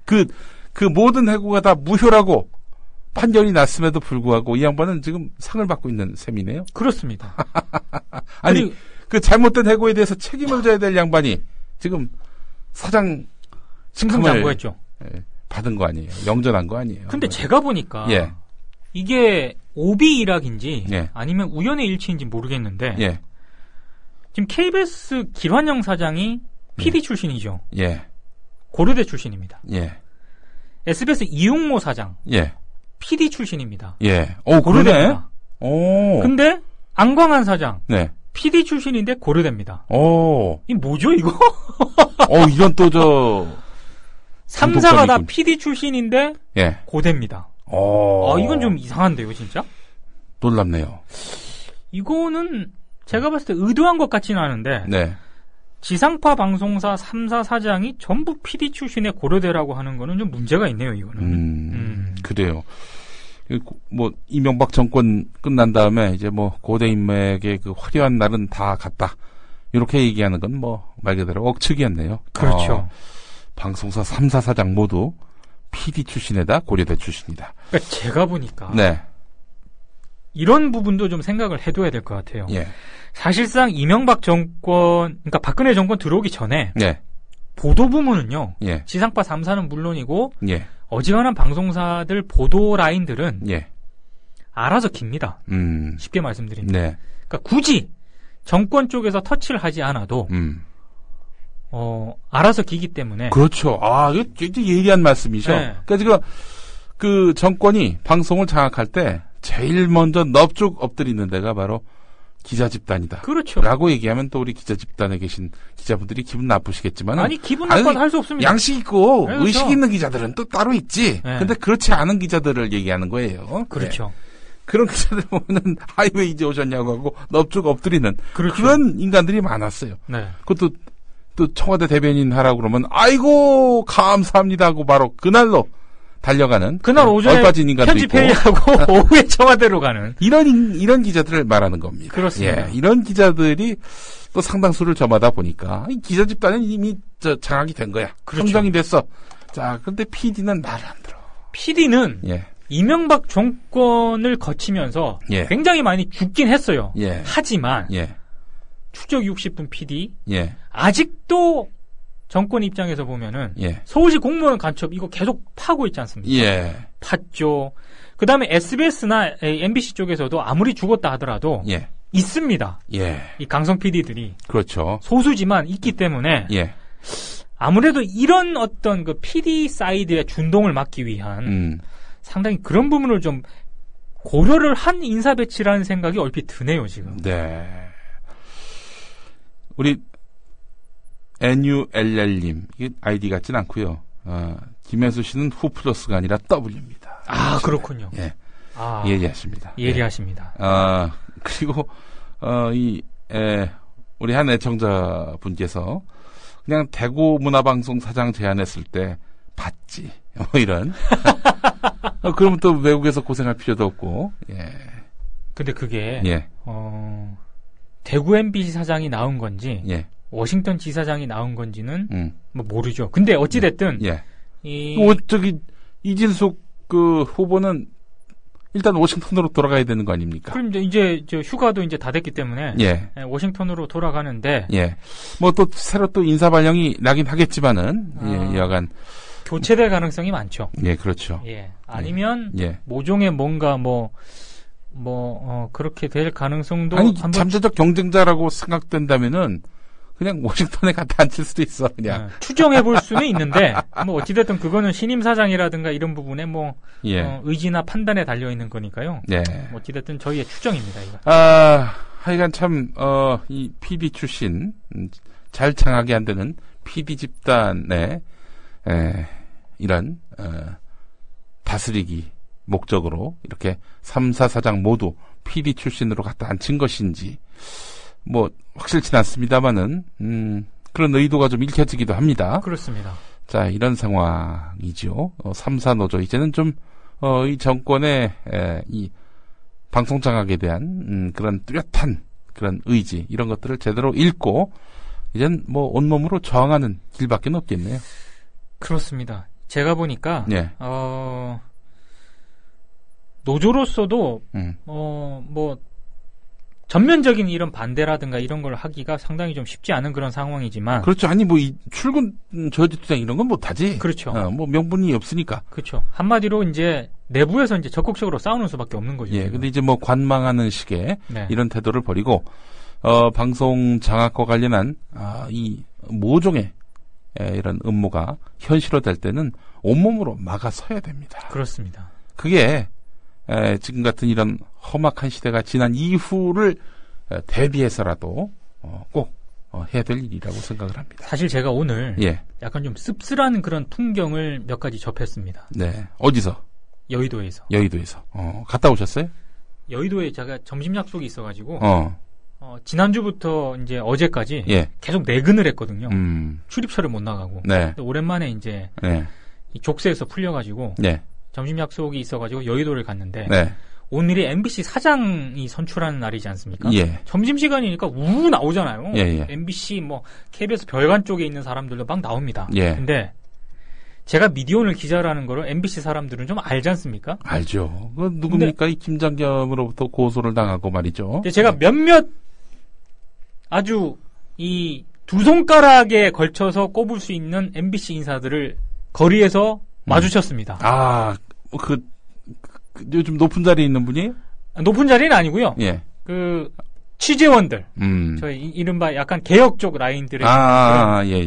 그 모든 해고가 다 무효라고 판결이 났음에도 불구하고 이 양반은 지금 상을 받고 있는 셈이네요. 그렇습니다. 아니, 그 잘못된 해고에 대해서 책임을 져야 될 양반이 지금 사장 승승장구했죠. 받은 거 아니에요. 영전한 거 아니에요. 근데 제가 보니까 예. 이게 오비 일학인지 예. 아니면 우연의 일치인지 모르겠는데 예. 지금 KBS 길환영 사장이 PD 출신이죠. 예. 고려대 출신입니다. 예. SBS 이용모 사장. 예. PD 출신입니다. 예. 고려대입니다. 오. 근데 안광한 사장. 네. PD 출신인데 고려대입니다. 오. 이 뭐죠, 이거? 이런 또 3사가 다 PD 출신인데 예. 고대입니다. 이건 좀 이상한데요, 진짜? 놀랍네요. 이거는 제가 봤을 때 의도한 것 같지는 않은데 네. 지상파 방송사 3사 사장이 전부 PD 출신의 고려대라고 하는 거는 좀 문제가 있네요, 이거는. 그래요. 이명박 정권 끝난 다음에 이제 고대 인맥의 그 화려한 날은 다 갔다. 이렇게 얘기하는 건 말 그대로 억측이었네요. 그렇죠. 방송사 3사 사장 모두 PD 출신에다 고려대 출신이다. 그러니까 제가 보니까 네. 이런 부분도 좀 생각을 해둬야 될 것 같아요. 예. 사실상 이명박 정권, 그러니까 박근혜 정권 들어오기 전에 예. 보도 부문은요. 예. 지상파 3사는 물론이고 예. 어지간한 방송사들 보도 라인들은 예. 알아서 깁니다. 쉽게 말씀드리면. 네. 그러니까 굳이 정권 쪽에서 터치를 하지 않아도 알아서 기기 때문에. 그렇죠. 이게 예리한 말씀이죠. 네. 그러니까 지금 그 정권이 방송을 장악할 때 제일 먼저 넙죽 엎드리는 데가 바로 기자 집단이다. 그렇죠. 라고 얘기하면 또 우리 기자 집단에 계신 기자분들이 기분 나쁘시겠지만. 아니, 기분 나빠도 할 수 없습니다. 양식 있고 그렇죠. 의식 있는 기자들은 또 따로 있지. 네. 근데 그렇지 않은 기자들을 얘기하는 거예요. 그렇죠. 네. 그런 기자들 보면은 왜 이제 오셨냐고 하고 넙죽 엎드리는 그렇죠. 그런 인간들이 많았어요. 네. 그것도 또 청와대 대변인 하라고 그러면 아이고 감사합니다 하고 바로 그날로 달려가는 그날 오전에 얼빠진 인간도 편집회의하고 오후에 청와대로 가는 이런 기자들을 말하는 겁니다. 그렇습니다. 예, 이런 기자들이 또 상당수를 점하다 보니까 이 기자 집단은 이미 장악이 된 거야. 그렇죠. 성장이 됐어. 자, 근데 PD는 말을 안 들어. PD는 예. 이명박 정권을 거치면서 예. 굉장히 많이 죽긴 했어요. 예. 하지만 예. 추적 60분 PD 예. 아직도 정권 입장에서 보면은 예. 서울시 공무원 간첩 이거 계속 파고 있지 않습니까? 예. 팠죠. 그 다음에 SBS나 MBC 쪽에서도 아무리 죽었다 하더라도 예. 있습니다. 예. 이 강성 PD들이 그렇죠. 소수지만 있기 때문에 예. 아무래도 이런 어떤 그 PD 사이드의 준동을 막기 위한 상당히 그런 부분을 좀 고려를 한 인사 배치라는 생각이 얼핏 드네요, 지금. 네. 우리 NULL님, 이게 아이디 같진 않고요. 김혜수 씨는 후 플러스가 아니라 W입니다. 아, 그렇군요. 예. 예리하십니다. 예리하십니다. 그리고, 우리 한 애청자 분께서 그냥 대구 문화방송 사장 제안했을 때 받지. 이런. 그러면 또 외국에서 고생할 필요도 없고, 예. 근데 그게, 예. 대구 MBC 사장이 나온 건지, 예. 워싱턴 지사장이 나온 건지는, 뭐 모르죠. 근데 어찌됐든, 예. 이진숙 후보는 일단 워싱턴으로 돌아가야 되는 거 아닙니까? 그럼 이제 휴가도 이제 다 됐기 때문에, 예. 워싱턴으로 돌아가는데, 예. 뭐 또 새로 또 인사 발령이 나긴 하겠지만은, 예, 여간. 교체될 가능성이 많죠. 예, 그렇죠. 예. 아니면, 예. 모종의 뭔가 그렇게 될 가능성도. 아니, 잠재적 경쟁자라고 생각된다면은, 그냥 워싱턴에 갖다 앉힐 수도 있어, 그냥. 추정해 볼 수는 있는데, 뭐, 어찌됐든 그거는 신임 사장이라든가 이런 부분에 예. 의지나 판단에 달려있는 거니까요. 네. 어찌됐든 저희의 추정입니다, 이거. 하여간 참, 이 PD 출신, 잘 장악이 안 되는 PD 집단의, 이런, 다스리기 목적으로 이렇게 3사 사장 모두 PD 출신으로 갖다 앉힌 것인지, 뭐 확실치는 않습니다만은 그런 의도가 좀 읽혀지기도 합니다. 그렇습니다. 자, 이런 상황이죠. 3사 노조 이제는 좀 이 정권의 이 방송 장악에 대한 그런 뚜렷한 그런 의지 이런 것들을 제대로 읽고 이젠 뭐 온몸으로 저항하는 길밖에 없겠네요. 그렇습니다. 제가 보니까 예. 노조로서도 뭐 전면적인 이런 반대라든가 이런 걸 하기가 상당히 좀 쉽지 않은 그런 상황이지만. 그렇죠. 아니, 뭐, 출근 저지투쟁 이런 건 못하지. 그렇죠. 뭐, 명분이 없으니까. 그렇죠. 한마디로 이제 내부에서 이제 적극적으로 싸우는 수밖에 없는 거죠. 예. 근데 이제 뭐, 관망하는 식의 네. 이런 태도를 버리고, 방송 장악과 관련한, 이 모종의 이런 음모가 현실화될 때는 온몸으로 막아서야 됩니다. 그렇습니다. 그게, 지금 같은 이런 험악한 시대가 지난 이후를 대비해서라도 꼭 해야 될 일이라고 생각을 합니다. 사실 제가 오늘 예. 약간 좀 씁쓸한 그런 풍경을 몇 가지 접했습니다. 네. 어디서? 여의도에서. 갔다 오셨어요? 여의도에 제가 점심 약속이 있어가지고 지난주부터 이제 어제까지 예. 계속 내근을 했거든요. 출입처를 못 나가고. 네. 오랜만에 이제 네. 이 족쇄에서 풀려가지고 네. 점심 약속이 있어가지고 여의도를 갔는데 네. 오늘이 MBC 사장이 선출하는 날이지 않습니까? 예. 점심시간이니까 우 나오잖아요. 예. MBC 뭐 KBS 별관 쪽에 있는 사람들도 막 나옵니다. 예. 근데 제가 미디어오늘 기자라는 거를 MBC 사람들은 좀 알지 않습니까? 알죠. 그 누굽니까? 이 김장겸으로부터 고소를 당하고 말이죠. 근데 제가 몇몇 아주 이 두 손가락에 걸쳐서 꼽을 수 있는 MBC 인사들을 거리에서 마주쳤습니다. 요즘 높은 자리에 있는 분이에요? 높은 자리는 아니고요. 예. 취재원들. 저희 이른바 약간 개혁 쪽 라인들의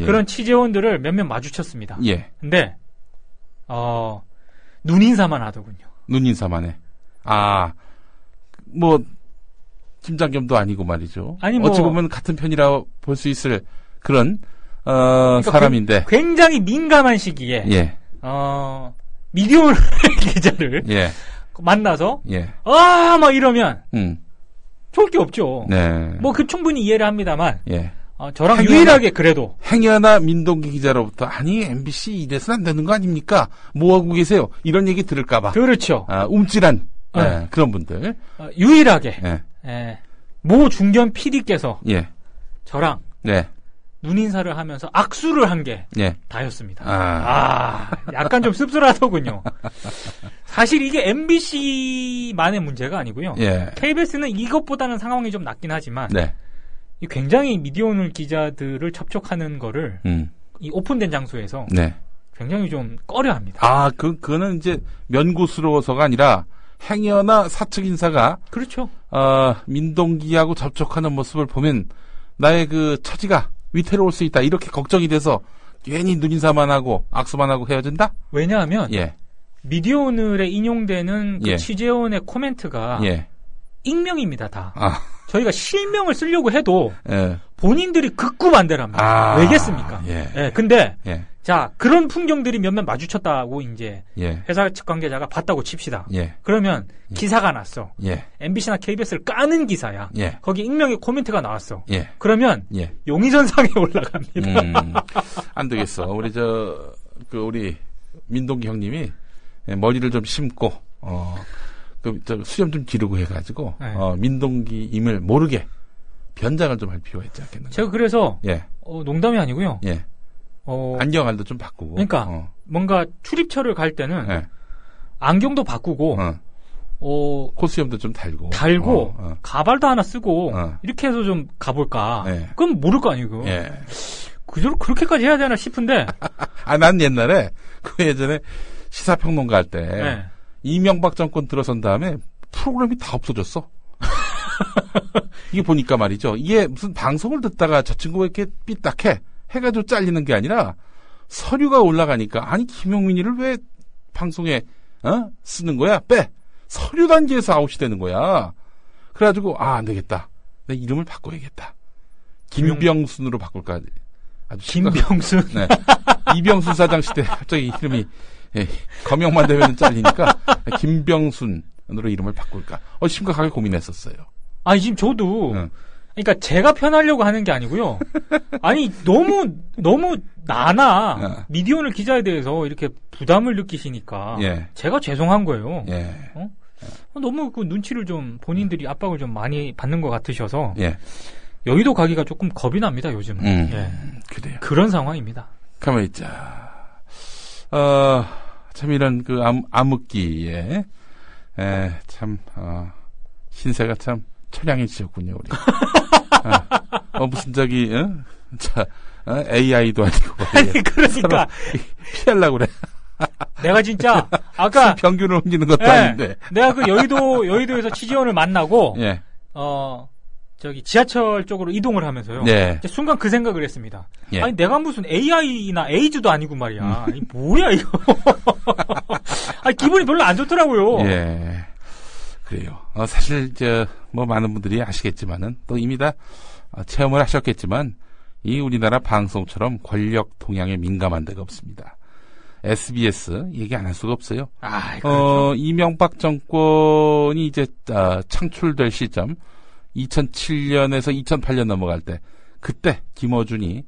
그런 취재원들을 몇몇 마주쳤습니다. 예. 근데, 눈인사만 하더군요. 눈인사만 해. 뭐, 김장겸도 아니고 말이죠. 아니, 뭐. 어찌 보면 같은 편이라 볼 수 있을 그런, 그러니까 사람인데. 굉장히 민감한 시기에. 예. 미디어 기자를. 예. 만나서. 예. 막 이러면. 좋을 게 없죠. 네. 뭐, 충분히 이해를 합니다만. 예. 저랑 유일하게 그래도. 행여나 민동기 기자로부터, 아니, MBC 이래서는 안 되는 거 아닙니까? 뭐하고 계세요? 이런 얘기 들을까봐. 그렇죠. 움찔한, 그런 분들. 유일하게. 모 중견 PD께서. 예. 저랑. 네. 눈인사를 하면서 악수를 한 게. 예. 다였습니다. 약간 좀 씁쓸하더군요. 사실 이게 MBC만의 문제가 아니고요. 예. KBS는 이것보다는 상황이 좀 낫긴 하지만. 네. 굉장히 미디어오늘 기자들을 접촉하는 거를. 이 오픈된 장소에서. 네. 굉장히 좀 꺼려합니다. 그거는 이제 면구스러워서가 아니라 행여나 사측 인사가. 그렇죠. 민동기하고 접촉하는 모습을 보면 나의 그 처지가 위태로울 수 있다. 이렇게 걱정이 돼서 괜히 눈인사만 하고 악수만 하고 헤어진다? 왜냐하면 예. 미디어오늘에 인용되는 그 취재원의 코멘트가 익명입니다. 다. 저희가 실명을 쓰려고 해도 본인들이 극구 반대를 합니다. 왜겠습니까? 근데 자, 그런 풍경들이 몇몇 마주쳤다고 이제 예. 회사 측 관계자가 봤다고 칩시다. 예. 그러면 기사가 났어. 예. MBC나 KBS를 까는 기사야. 예. 거기 익명의 코멘트가 나왔어. 예. 그러면 예. 용의선상에 올라갑니다. 안 되겠어. 우리 민동기 형님이 머리를 좀 심고 수염 좀 기르고 해가지고 네. 민동기 임을 모르게 변장을 좀 할 필요가 있지 않겠는가. 제가 그래서 예. 농담이 아니고요. 예. 안경알도 좀 바꾸고. 그러니까 뭔가 출입처를 갈 때는 예. 안경도 바꾸고 코수염도 좀 달고 가발도 하나 쓰고 이렇게 해서 좀 가볼까. 예. 그럼 모를 거 아니고. 예. 그렇게까지 해야 되나 싶은데. 난 옛날에 예전에 시사평론가 할 때 네. 이명박 정권 들어선 다음에 프로그램이 다 없어졌어. 이게 보니까 말이죠. 이게 무슨 방송을 듣다가 저 친구가 이렇게 삐딱해 해가지고 잘리는 게 아니라 서류가 올라가니까 아니 김용민이를 왜 방송에 쓰는 거야? 빼. 서류 단계에서 아웃이 되는 거야. 그래가지고 안 되겠다. 내 이름을 바꿔야겠다. 김병순으로 바꿀까. 아주 김병순. 네. 이병순 사장 시대 갑자기 이름이 검역만 되면 잘리니까 김병순으로 이름을 바꿀까. 심각하게 고민했었어요. 지금 저도 그러니까 제가 편하려고 하는 게 아니고요. 아니 너무 나나 미디어오늘 기자에 대해서 이렇게 부담을 느끼시니까 예. 제가 죄송한 거예요. 예. 너무 그 눈치를 좀 본인들이 압박을 좀 많이 받는 것 같으셔서 예. 여의도 가기가 조금 겁이 납니다 요즘은. 예. 그래요. 그런 상황입니다. 가만 있자. 참 이런 그 암흑기에 참 신세가 참 처량해지셨군요 우리. 무슨 AI도 아니고 그러니까 피하려고 그래. 내가 진짜 아까 평균을 옮기는 것도 아닌데. 내가 그 여의도에서 취재원을 만나고 예. 지하철 쪽으로 이동을 하면서요. 네. 순간 그 생각을 했습니다. 예. 아니 내가 무슨 AI나 에이즈도 아니고 말이야. 이 뭐야 이거. 기분이 별로 안 좋더라고요. 예. 그래요. 사실 많은 분들이 아시겠지만은 또 이미 다 체험을 하셨겠지만 이 우리나라 방송처럼 권력 동향에 민감한 데가 없습니다. SBS 얘기 안 할 수가 없어요. 그렇죠. 이명박 정권이 이제 창출될 시점 2007년에서 2008년 넘어갈 때 그때 김어준이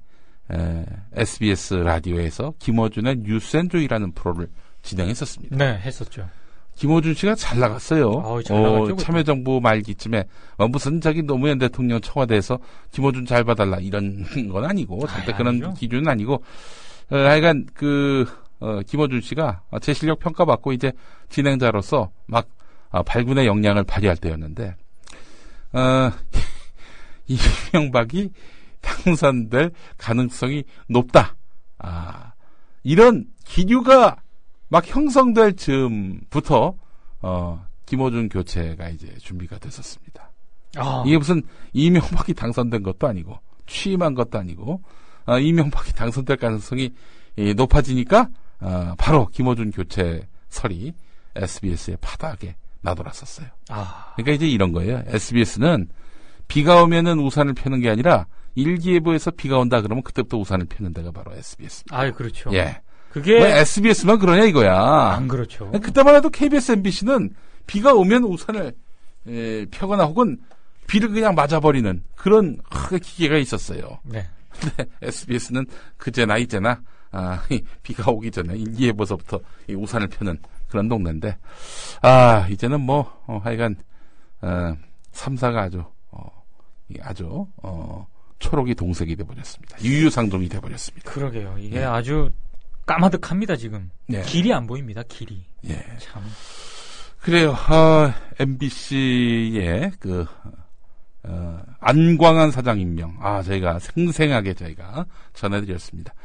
SBS 라디오에서 김어준의 뉴스앤조이라는 프로를 진행했었습니다. 네, 했었죠. 김어준 씨가 잘 나갔어요. 잘 나갔죠, 참여정부 말기쯤에 무슨 노무현 대통령 청와대에서 김어준 잘 봐달라 이런 건 아니고 절대 그런 아니죠. 기준은 아니고 하여간 김어준 씨가 제 실력 평가받고 이제 진행자로서 막 발군의 역량을 발휘할 때였는데 이명박이 당선될 가능성이 높다. 이런 기류가 막 형성될 즈음부터 김어준 교체가 이제 준비가 됐었습니다. 이게 무슨 이명박이 당선된 것도 아니고 취임한 것도 아니고 이명박이 당선될 가능성이 높아지니까 바로 김어준 교체설이 SBS의 바닥에 나돌았었어요. 그러니까 이제 이런 거예요. SBS는 비가 오면은 우산을 펴는 게 아니라 일기예보에서 비가 온다 그러면 그때부터 우산을 펴는 데가 바로 SBS입니다. 그렇죠. 예. 그게 SBS만 그러냐 이거야. 안 그렇죠. 그때만 해도 KBS, MBC는 비가 오면 우산을 펴거나 혹은 비를 그냥 맞아버리는 그런 기계가 있었어요. 네. 근데 SBS는 그제나 이제나 비가 오기 전에 일기예보서부터 이 우산을 펴는 그런 동네인데 이제는 하여간 3사가 아주 초록이 동색이 돼버렸습니다. 유유상종이 돼버렸습니다. 그러게요. 이게 아주 까마득합니다 지금. 네. 길이 안 보입니다. 길이. 예. 참. 그래요. MBC의 안광한 사장 임명. 저희가 생생하게 전해드렸습니다.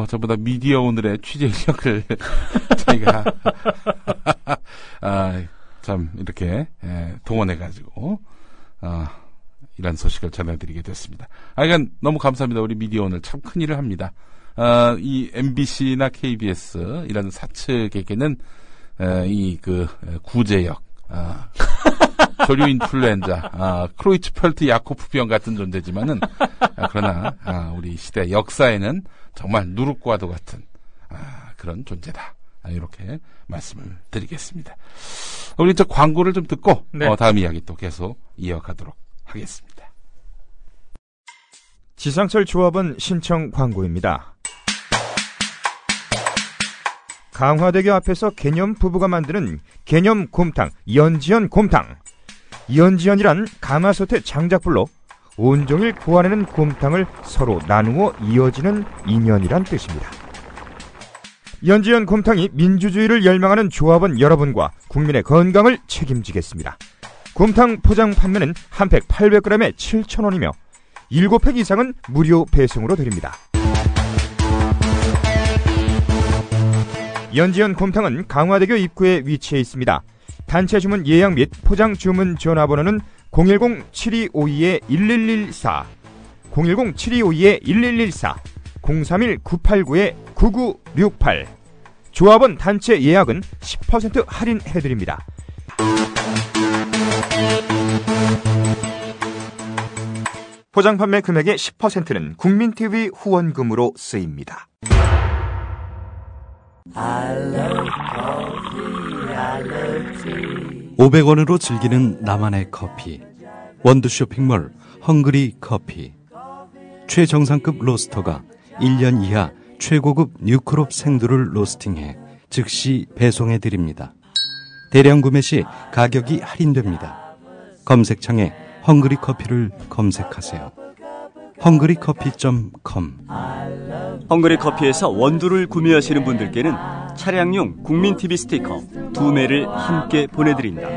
저보다 미디어 오늘의 취재 인력을 저희가 참 이렇게 동원해가지고 이런 소식을 전해드리게 됐습니다. 하여간 너무 감사합니다. 우리 미디어 오늘 참 큰일을 합니다. 이 MBC나 KBS 이런 사측에게는 구제역 조류 인플루엔자, 크로이츠펠트 야코프병 같은 존재지만은, 그러나, 우리 시대 역사에는 정말 누룩과도 같은, 그런 존재다. 이렇게 말씀을 드리겠습니다. 우리 저 광고를 좀 듣고, 네. 다음 이야기 또 계속 이어가도록 하겠습니다. 지상철 조합원 신청 광고입니다. 강화대교 앞에서 개념 부부가 만드는 개념 곰탕, 연지연 곰탕. 연지연이란 가마솥의 장작불로 온종일 구워내는 곰탕을 서로 나누어 이어지는 인연이란 뜻입니다. 연지연 곰탕이 민주주의를 열망하는 조합원 여러분과 국민의 건강을 책임지겠습니다. 곰탕 포장 판매는 한 팩 800g에 7,000원이며 7팩 이상은 무료 배송으로 드립니다. 연지연 곰탕은 강화대교 입구에 위치해 있습니다. 단체 주문 예약 및 포장 주문 전화번호는 010-7252-1114, 010-7252-1114, 031-989-9968. 조합원 단체 예약은 10% 할인해드립니다. 포장 판매 금액의 10%는 국민TV 후원금으로 쓰입니다. 500원으로 즐기는 나만의 커피. 원두 쇼핑몰 헝그리 커피. 최정상급 로스터가 1년 이하 최고급 뉴크롭 생두를 로스팅해 즉시 배송해드립니다. 대량 구매 시 가격이 할인됩니다. 검색창에 헝그리 커피를 검색하세요. 헝그리커피.com. 헝그리 커피에서 원두를 구매하시는 분들께는 차량용 국민TV 스티커 2매를 함께 보내드립니다.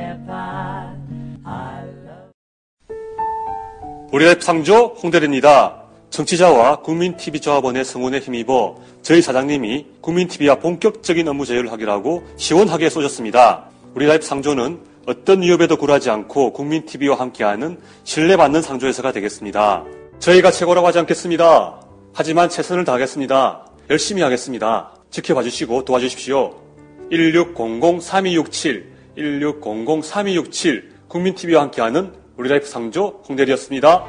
우리라이프 상조 홍대리입니다. 정치자와 국민TV 조합원의 성원에 힘입어 저희 사장님이 국민TV와 본격적인 업무 제휴를 하기라고 시원하게 쏘셨습니다. 우리라이프 상조는 어떤 위협에도 굴하지 않고 국민TV와 함께하는 신뢰받는 상조회사가 되겠습니다. 저희가 최고라고 하지 않겠습니다. 하지만 최선을 다하겠습니다. 열심히 하겠습니다. 지켜봐 주시고 도와주십시오. 1600-3267, 1600-3267 국민TV와 함께하는 우리라이프 상조 홍대리였습니다.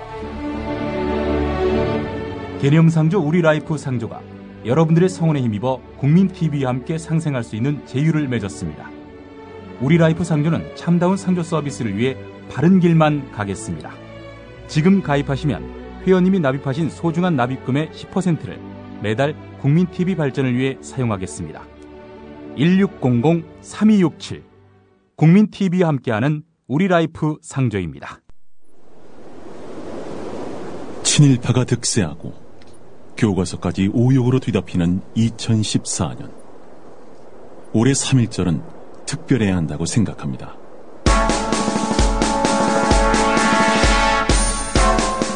개념상조 우리라이프 상조가 여러분들의 성원에 힘입어 국민TV와 함께 상생할 수 있는 제휴를 맺었습니다. 우리라이프 상조는 참다운 상조 서비스를 위해 바른 길만 가겠습니다. 지금 가입하시면 회원님이 납입하신 소중한 납입금의 10%를 매달 국민TV 발전을 위해 사용하겠습니다. 1600-3267 국민TV와 함께하는 우리라이프 상조입니다. 친일파가 득세하고 교과서까지 오욕으로 뒤덮이는 2014년. 올해 3.1절은 특별해야 한다고 생각합니다.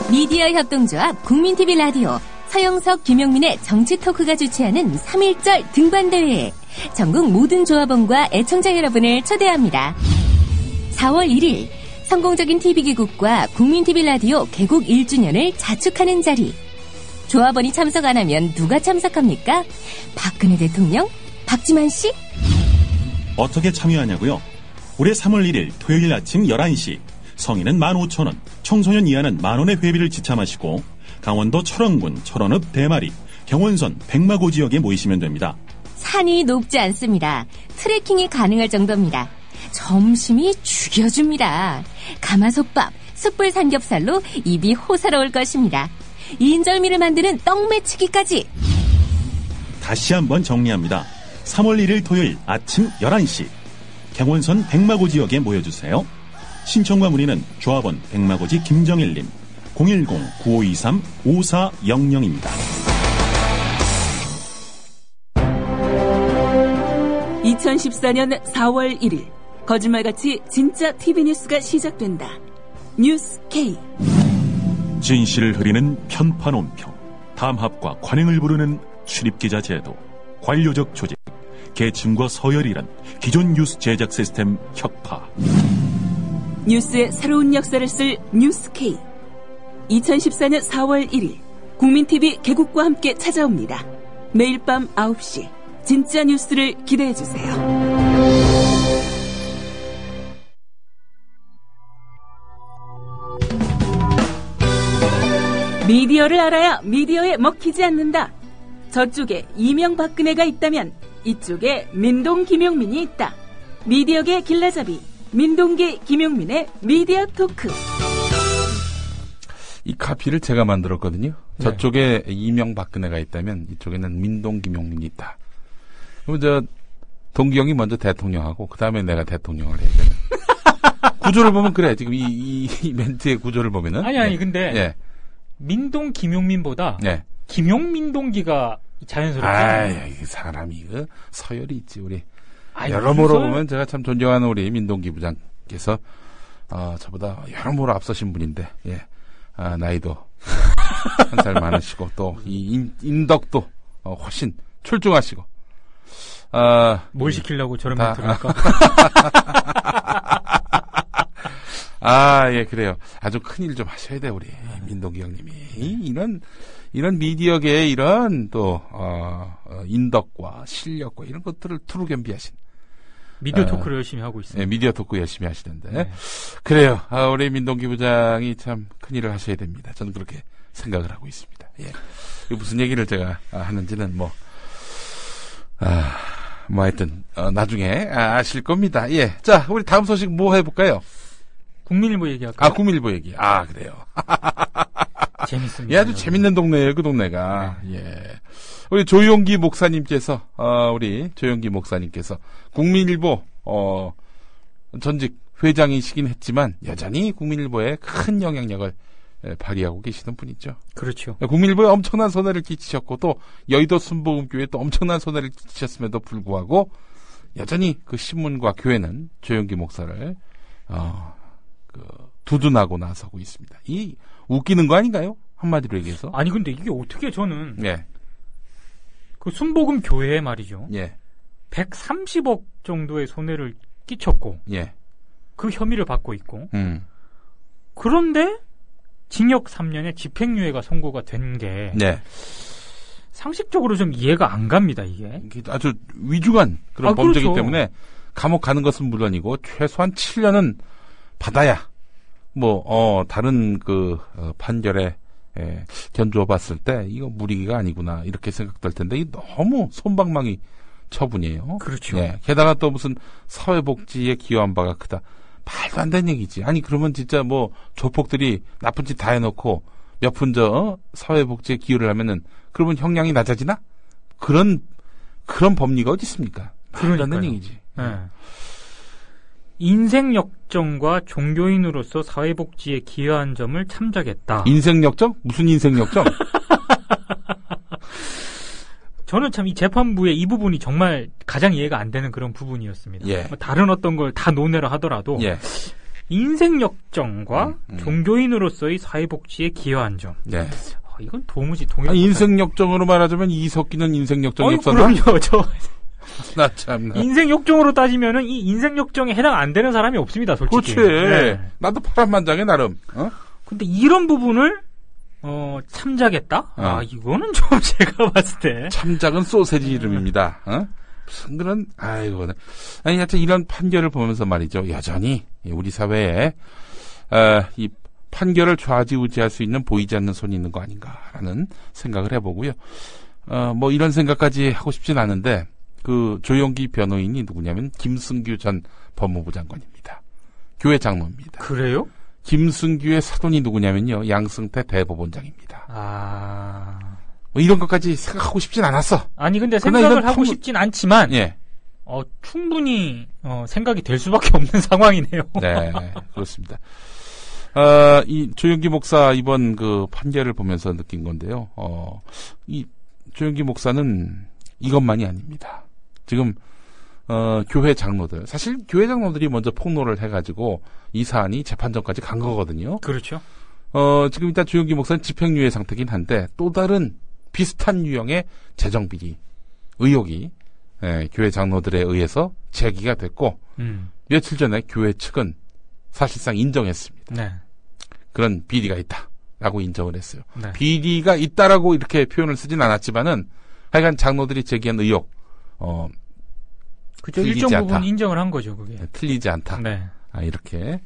미디어 협동조합 국민TV 라디오 서영석, 김용민의 정치 토크가 주최하는 3.1절 등반대회에 전국 모든 조합원과 애청자 여러분을 초대합니다. 4월 1일 성공적인 TV 개국과 국민TV 라디오 개국 1주년을 자축하는 자리. 조합원이 참석 안 하면 누가 참석합니까? 박근혜 대통령? 박지만 씨? 어떻게 참여하냐고요? 올해 3월 1일 토요일 아침 11시 성인은 15,000원, 청소년 이하는 만원의 회비를 지참하시고 강원도 철원군 철원읍 대마리, 경원선 백마고 지역에 모이시면 됩니다. 산이 높지 않습니다. 트레킹이 가능할 정도입니다. 점심이 죽여줍니다. 가마솥밥, 숯불 삼겹살로 입이 호사로울 것입니다. 인절미를 만드는 떡매치기까지. 다시 한번 정리합니다. 3월 1일 토요일 아침 11시 경원선 백마고 지역에 모여주세요. 신청과 문의는 조합원 백마고지 김정일님 010-9523-5400입니다. 2014년 4월 1일 거짓말같이 진짜 TV뉴스가 시작된다. 뉴스 K. 진실을 흐리는 편파 논평, 담합과 관행을 부르는 출입기자 제도, 관료적 조직, 계층과 서열이란 기존 뉴스 제작 시스템 혁파. 뉴스의 새로운 역사를 쓸 뉴스 K. 2014년 4월 1일 국민TV 개국과 함께 찾아옵니다. 매일 밤 9시 진짜 뉴스를 기대해주세요. 미디어를 알아야 미디어에 먹히지 않는다. 저쪽에 이명박근혜가 있다면 이쪽에 민동 김용민이 있다. 미디어계 길라잡이 민동기 김용민의 미디어 토크. 이 카피를 제가 만들었거든요. 네. 저쪽에 이명박근혜가 있다면 이쪽에는 민동 김용민이 있다. 그럼 동기 형이 먼저 대통령하고 그 다음에 내가 대통령을 해야 되는. 구조를 보면 그래. 지금 이 멘트의 구조를 보면은. 아니 근데 예. 민동 김용민보다 예. 김용민동기가 자연스럽잖아요. 이 사람이 그 서열이 있지 우리. 여러모로 보면 제가 참 존경하는 우리 민동기 부장께서 저보다 여러모로 앞서신 분인데 예. 나이도 한 살 많으시고 또 이 인덕도 훨씬 출중하시고. 뭘 시키려고 저런 멘트를 할까? 예, 그래요. 아주 큰일 좀 하셔야 돼, 우리 민동기 형님이. 이런 미디어계의 이런 또 인덕과 실력과 이런 것들을 투루 겸비하신 미디어 토크를 열심히 하고 있습니다. 네, 미디어 토크 열심히 하시는데. 네. 그래요. 우리 민동기 부장이 참 큰일을 하셔야 됩니다. 저는 그렇게 생각을 하고 있습니다. 예. 무슨 얘기를 제가 하는지는 하여튼 나중에 아실 겁니다. 예. 자, 우리 다음 소식 뭐 해볼까요? 국민일보 얘기할까요? 국민일보 얘기. 그래요. 재밌습니다. 예, 아주 재밌는 동네예요, 그 동네가. 네. 예. 우리 조용기 목사님께서 국민일보, 전직 회장이시긴 했지만, 여전히 국민일보에 큰 영향력을 발휘하고 계시는 분이죠. 그렇죠. 국민일보에 엄청난 손해를 끼치셨고, 또 여의도 순복음교회에 또 엄청난 손해를 끼치셨음에도 불구하고, 여전히 그 신문과 교회는 조용기 목사를, 두둔하고 나서고 있습니다. 이 웃기는 거 아닌가요? 한마디로 얘기해서. 아니 근데 이게 어떻게 저는 예. 그 순복음 교회에 말이죠. 예. 130억 정도의 손해를 끼쳤고. 예. 그 혐의를 받고 있고. 그런데 징역 3년에 집행유예가 선고가 된 게 네. 상식적으로 좀 이해가 안 갑니다, 이게. 아주 위중한 그런 범죄이기 그렇죠. 때문에 감옥 가는 것은 물론이고 최소한 7년은 받아야 다른 판결에 견주어 봤을 때 이거 무리가 아니구나 이렇게 생각될 텐데 이 너무 솜방망이 처분이에요. 그렇죠. 예. 게다가 또 무슨 사회복지에 기여한 바가 크다. 말도 안 되는 얘기지. 아니 그러면 진짜 조폭들이 나쁜 짓 다 해놓고 몇 푼 사회복지에 기여를 하면은 그러면 형량이 낮아지나? 그런 법리가 어디 있습니까? 말도 안 되는 얘기지. 네. 인생 역정과 종교인으로서 사회복지에 기여한 점을 참작했다. 인생 역정? 무슨 인생 역정? 저는 참 이 재판부의 이 부분이 정말 가장 이해가 안 되는 그런 부분이었습니다. 예. 다른 어떤 걸 다 논외를 하더라도 예. 인생 역정과 종교인으로서의 사회복지에 기여한 점. 예. 이건 도무지 동의. 인생 역정으로 말하자면 이석기는 인생 역정 역사나? 그럼요. 나 참나. 인생 역정으로 따지면은 이 인생 역정에 해당 안 되는 사람이 없습니다, 솔직히. 그렇지. 네. 나도 파란만장해 나름. 근데 이런 부분을 참작했다? 이거는 좀 제가 봤을 때. 참작은 소세지 이름입니다. 무슨 그런, 하여튼 이런 판결을 보면서 말이죠. 여전히 우리 사회에, 이 판결을 좌지우지할 수 있는 보이지 않는 손이 있는 거 아닌가라는 생각을 해보고요. 이런 생각까지 하고 싶진 않은데, 그 조용기 변호인이 누구냐면 김승규 전 법무부 장관입니다. 교회 장로입니다. 그래요? 김승규의 사돈이 누구냐면요. 양승태 대법원장입니다. 이런 것까지 생각하고 싶진 않았어. 아니 근데 생각을 하고 싶진 않지만 예. 충분히 생각이 될 수밖에 없는 상황이네요. 네, 그렇습니다. 이 조용기 목사 이번 그 판결을 보면서 느낀 건데요. 이 조용기 목사는 이것만이 아닙니다. 지금 교회 장로들, 사실 교회 장로들이 먼저 폭로를 해가지고 이 사안이 재판정까지 간 거거든요. 그렇죠. 지금 일단 조용기 목사는 집행유예 상태긴 한데 또 다른 비슷한 유형의 재정비리 의혹이 교회 장로들에 의해서 제기가 됐고 며칠 전에 교회 측은 사실상 인정했습니다. 네. 그런 비리가 있다라고 인정을 했어요. 네. 비리가 있다라고 이렇게 표현을 쓰진 않았지만은 하여간 장로들이 제기한 의혹 그죠. 일정 부분 인정을 한 거죠, 그게. 틀리지 않다. 네. 이렇게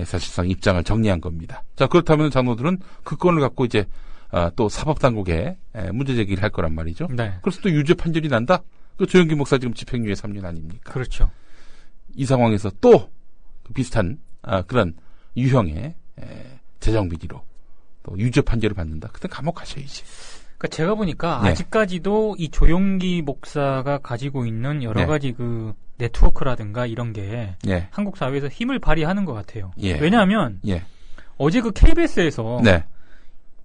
사실상 입장을 정리한 겁니다. 자, 그렇다면 장로들은 그 건을 갖고 이제 또 사법당국에 문제 제기를 할 거란 말이죠. 네. 그래서 또 유죄 판결이 난다? 그 조영기 목사 지금 집행유예 3년 아닙니까? 그렇죠. 이 상황에서 또 비슷한 그런 유형의 재정비리로 또 유죄 판결을 받는다. 그때 감옥 가셔야지. 그러니까 제가 보니까 네. 아직까지도 이 조용기 목사가 가지고 있는 여러 네. 가지 그 네트워크라든가 이런 게 네. 한국 사회에서 힘을 발휘하는 것 같아요. 예. 왜냐하면 예. 어제 그 KBS에서 네.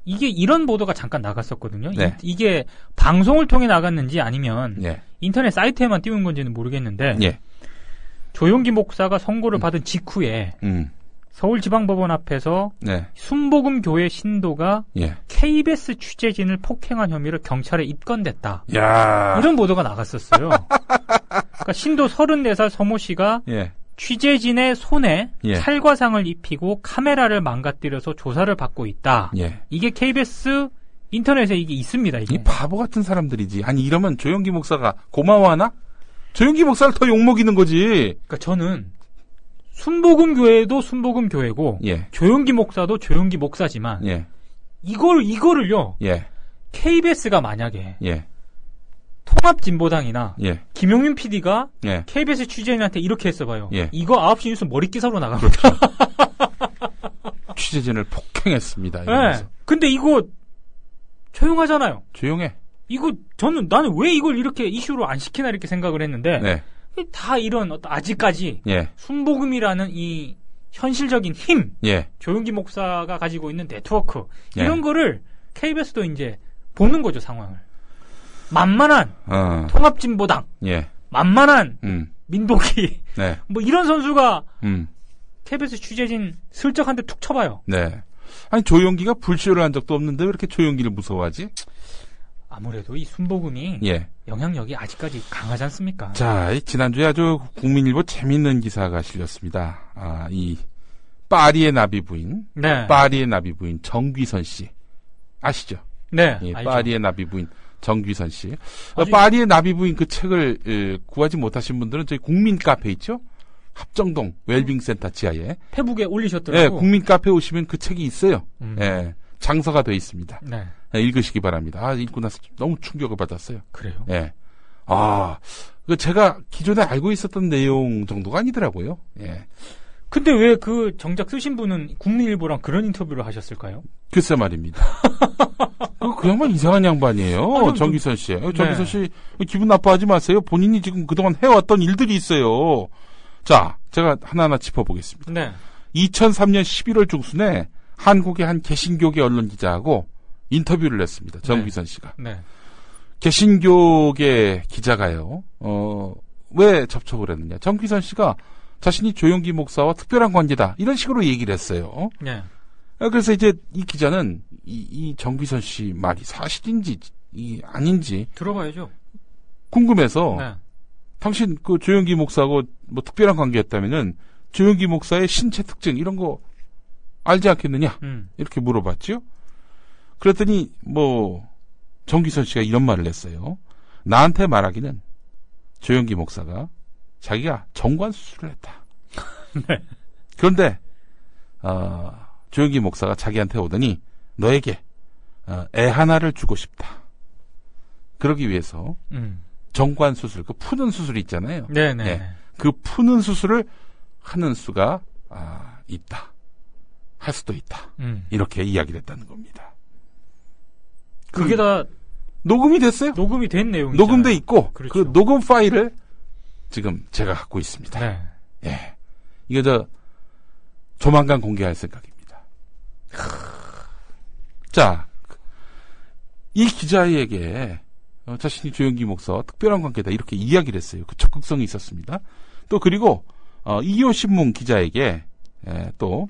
이게 이런 보도가 잠깐 나갔었거든요. 네. 이게 방송을 통해 나갔는지 아니면 예. 인터넷 사이트에만 띄운 건지는 모르겠는데 예. 조용기 목사가 선고를 받은 직후에 서울지방법원 앞에서 네. 순복음 교회 신도가 예. KBS 취재진을 폭행한 혐의로 경찰에 입건됐다. 야. 이런 보도가 나갔었어요. 그러니까 신도 34살 서모 씨가 예. 취재진의 손에 예. 찰과상을 입히고 카메라를 망가뜨려서 조사를 받고 있다. 예. 이게 KBS 인터넷에 이게 있습니다. 이게. 이 바보 같은 사람들이지. 아니 이러면 조영기 목사가 고마워하나? 조영기 목사를 더 욕먹이는 거지. 그러니까 저는 순복음 교회도 순복음 교회고 예. 조용기 목사도 조용기 목사지만 예. 이거를요. 예. KBS가 만약에 예. 통합진보당이나 예. 김용윤 PD가 예. KBS 취재진한테 이렇게 했어봐요. 예. 이거 9시 뉴스 머리기사로 나갑니다. 취재진을 폭행했습니다. 네. 이러면서. 근데 이거 조용하잖아요. 조용해. 이거 나는 왜 이걸 이렇게 이슈로 안 시키나 이렇게 생각을 했는데 네. 다 이런 아직까지 예. 순복음이라는 이 현실적인 힘, 예. 조용기 목사가 가지고 있는 네트워크 예. 이런 거를 KBS도 이제 보는 거죠 상황을. 만만한 통합진보당, 예. 만만한 민동기, 네. 뭐 이런 선수가 KBS 취재진 슬쩍 한 대 툭 쳐봐요. 네. 아니 조용기가 불쇼를 한 적도 없는데 왜 이렇게 조용기를 무서워하지? 아무래도 이 순복음이 예. 영향력이 아직까지 강하지 않습니까? 자, 지난주에 아주 국민일보 재밌는 기사가 실렸습니다. 이 파리의 나비 부인, 네. 파리의 나비 부인 정귀선 씨 아시죠? 네, 예, 알죠. 파리의 나비 부인 정귀선 씨. 파리의 나비 부인 그 책을 구하지 못하신 분들은 저희 국민 카페 있죠? 합정동 웰빙센터 지하에 페북에 올리셨더라고요. 예, 국민 카페 오시면 그 책이 있어요. 예, 장서가 돼 있습니다. 네. 예, 읽으시기 바랍니다. 읽고 나서 너무 충격을 받았어요. 그래요? 예. 제가 기존에 알고 있었던 내용 정도가 아니더라고요. 예. 근데 왜 그 정작 쓰신 분은 국민일보랑 그런 인터뷰를 하셨을까요? 글쎄 말입니다. 그 양반 이상한 양반이에요. 정귀선 씨. 정귀선 씨 기분 나빠하지 마세요. 본인이 지금 그동안 해왔던 일들이 있어요. 자, 제가 하나하나 짚어보겠습니다. 네. 2003년 11월 중순에 한국의 한 개신교계 언론 기자하고 인터뷰를 했습니다. 정귀선 씨가. 네. 개신교계 기자가요. 왜 접촉을 했느냐. 정귀선 씨가 자신이 조용기 목사와 특별한 관계다. 이런 식으로 얘기를 했어요. 네. 그래서 이제 이 기자는 이 정귀선 씨 말이 사실인지 아닌지 들어봐야죠. 궁금해서 네. 당신 그 조용기 목사하고 뭐 특별한 관계였다면은 조용기 목사의 신체 특징 이런 거 알지 않겠느냐 이렇게 물어봤죠. 그랬더니 뭐 정귀선 씨가 이런 말을 했어요. 나한테 말하기는 조용기 목사가 자기가 정관 수술을 했다. 네. 그런데 조용기 목사가 자기한테 오더니 너에게 애 하나를 주고 싶다. 그러기 위해서 정관 수술, 그 푸는 수술이 있잖아요. 네네. 네. 그 푸는 수술을 하는 수가 있다. 할 수도 있다. 이렇게 이야기를 했다는 겁니다. 그게 다 녹음이 됐어요? 녹음이 된 내용이죠. 녹음돼 있고 그렇죠. 그 녹음 파일을 지금 제가 갖고 있습니다. 네. 예. 이거 조만간 공개할 생각입니다. 자, 이 기자에게 자신이 조용기 목사와 특별한 관계다 이렇게 이야기를 했어요. 그 적극성이 있었습니다. 또 그리고 이호신문 기자에게 또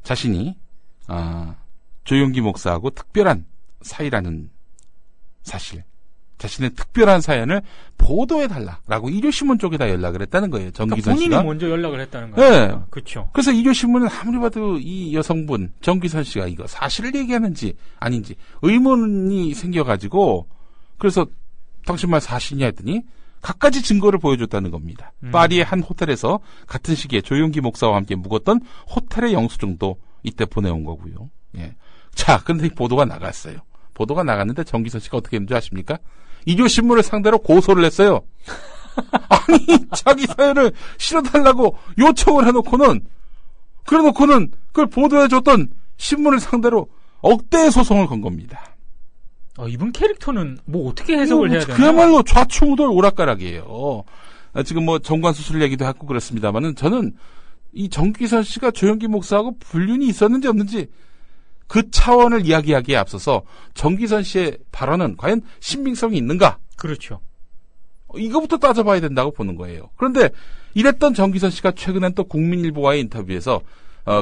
자신이 조용기 목사하고 특별한 사이라는 사실, 자신의 특별한 사연을 보도해달라라고 일요신문 쪽에다 연락을 했다는 거예요. 정귀선 본인이 씨가. 먼저 연락을 했다는 거예요. 네. 그렇죠. 그래서 일요신문은 아무리 봐도 이 여성분 정귀선 씨가 이거 사실을 얘기하는지 아닌지 의문이 생겨가지고 그래서 당신 말 사실이냐 했더니 갖가지 증거를 보여줬다는 겁니다. 파리의 한 호텔에서 같은 시기에 조용기 목사와 함께 묵었던 호텔의 영수증도 이때 보내온 거고요. 예. 자, 근데 이 보도가 나갔어요. 보도가 나갔는데 정기선 씨가 어떻게 했는지 아십니까? 일요신문을 상대로 고소를 했어요. 아니, 자기 사연을 실어달라고 요청을 해놓고는, 그걸 보도해줬던 신문을 상대로 억대의 소송을 건 겁니다. 이분 캐릭터는 뭐 어떻게 해석을 해야 되나? 그야말로 좌충우돌 오락가락이에요. 지금 뭐 정관 수술 얘기도 하고 그렇습니다만은 저는 이 정기선 씨가 조영기 목사하고 불륜이 있었는지 없는지 그 차원을 이야기하기에 앞서서 정기선 씨의 발언은 과연 신빙성이 있는가? 그렇죠. 이거부터 따져봐야 된다고 보는 거예요. 그런데 이랬던 정기선 씨가 최근엔 또 국민일보와의 인터뷰에서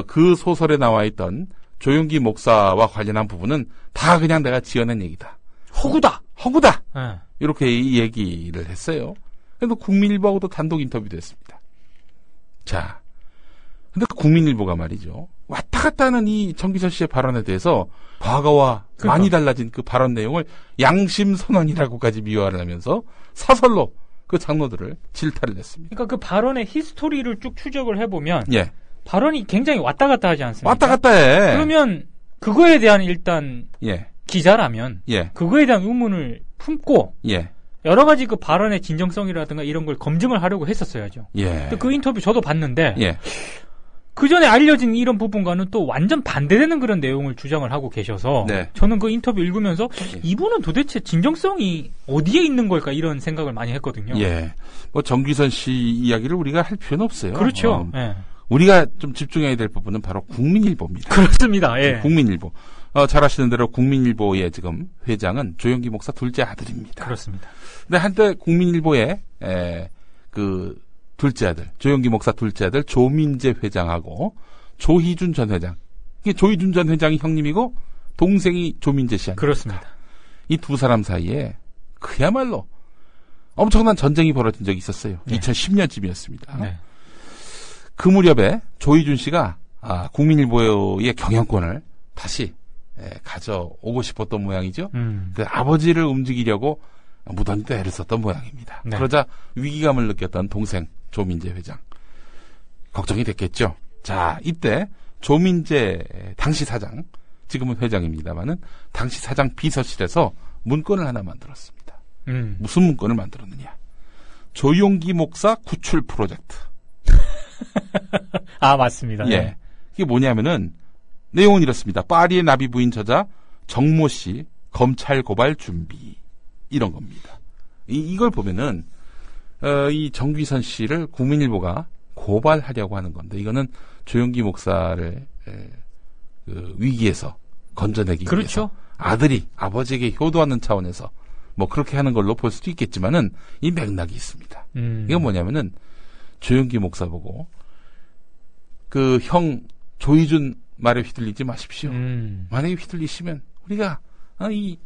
그 소설에 나와 있던 조영기 목사와 관련한 부분은 다 그냥 내가 지어낸 얘기다. 허구다. 네. 이렇게 이 얘기를 했어요. 그래서 국민일보하고도 단독 인터뷰도 했습니다. 자, 근데 국민일보가 말이죠. 왔다 갔다 하는 이 정기선 씨의 발언에 대해서 과거와 많이 달라진 그 발언 내용을 양심선언이라고까지 미화를 하면서 사설로 그 장로들을 질타를 했습니다. 그러니까 그 발언의 히스토리를 쭉 추적을 해보면 예. 발언이 굉장히 왔다 갔다 하지 않습니까? 왔다 갔다 해. 그러면 그거에 대한 일단 기자라면 그거에 대한 의문을 품고 여러 가지 그 발언의 진정성이라든가 이런 걸 검증을 하려고 했었어야죠. 근데 그 인터뷰 저도 봤는데 그 전에 알려진 이런 부분과는 또 완전 반대되는 그런 내용을 주장을 하고 계셔서 저는 그 인터뷰 읽으면서 이분은 도대체 진정성이 어디에 있는 걸까 이런 생각을 많이 했거든요. 뭐 정기선 씨 이야기를 우리가 할 필요는 없어요. 그렇죠. 우리가 좀 집중해야 될 부분은 바로 국민일보입니다. 그렇습니다. 국민일보. 잘 아시는 대로 국민일보의 지금 회장은 조영기 목사 둘째 아들입니다. 그렇습니다. 근데 한때 국민일보의 그 둘째 아들, 조영기 목사 둘째 아들 조민재 회장하고 조희준 전 회장. 이게 조희준 전 회장이 형님이고 동생이 조민재 씨 아닙니까? 그렇습니다. 이 두 사람 사이에 그야말로 엄청난 전쟁이 벌어진 적이 있었어요. 2010년쯤이었습니다. 그 무렵에 조희준 씨가 국민일보의 경영권을 다시 가져오고 싶었던 모양이죠. 그 아버지를 움직이려고 무던히도 애를 썼던 모양입니다. 그러자 위기감을 느꼈던 동생 조민재 회장 걱정이 됐겠죠. 자, 이때 조민재 당시 사장, 지금은 회장입니다만은 당시 사장 비서실에서 문건을 하나 만들었습니다. 무슨 문건을 만들었느냐? 조용기 목사 구출 프로젝트. 맞습니다. 이게 뭐냐면은 내용은 이렇습니다. 파리의 나비 부인 저자 정모 씨 검찰 고발 준비 이런 겁니다. 이걸 보면은 이 정기선 씨를 국민일보가 고발하려고 하는 건데 이거는 조영기 목사를 그 위기에서 건져내기 위해서 아들이 아버지에게 효도하는 차원에서 뭐 그렇게 하는 걸로 볼 수도 있겠지만은 이 맥락이 있습니다. 이건 뭐냐면은 조영기 목사 보고 그 형 조희준 말에 휘둘리지 마십시오. 만약에 휘둘리시면 우리가 이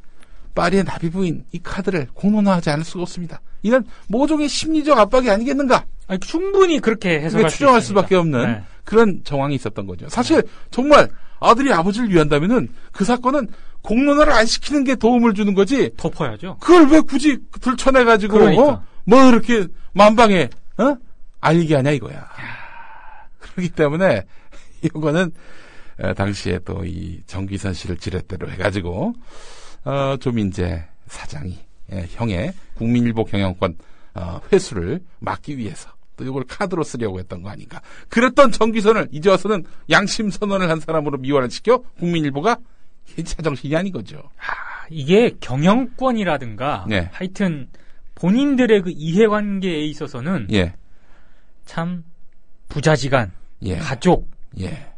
파리의 나비 부인 이 카드를 공론화하지 않을 수가 없습니다. 이런 모종의 심리적 압박이 아니겠는가? 충분히 그렇게 해석할 추정할 수밖에 없는 그런 정황이 있었던 거죠. 사실 정말 아들이 아버지를 위한다면은 그 사건은 공론화를 안 시키는 게 도움을 주는 거지. 덮어야죠. 그걸 왜 굳이 들춰내가지고 뭐 이렇게 만방에 알리게 하냐 이거야. 그렇기 때문에 이거는 당시에 또 이 정기선 씨를 지렛대로 해가지고 조민재 사장이 형의 국민일보 경영권 회수를 막기 위해서 또 이걸 카드로 쓰려고 했던 거 아닌가. 그랬던 정기선을 이제 와서는 양심 선언을 한 사람으로 미화를 시켜 국민일보가 제정신이 아닌 거죠. 이게 경영권이라든가 하여튼 본인들의 그 이해관계에 있어서는 참 부자지간, 가족,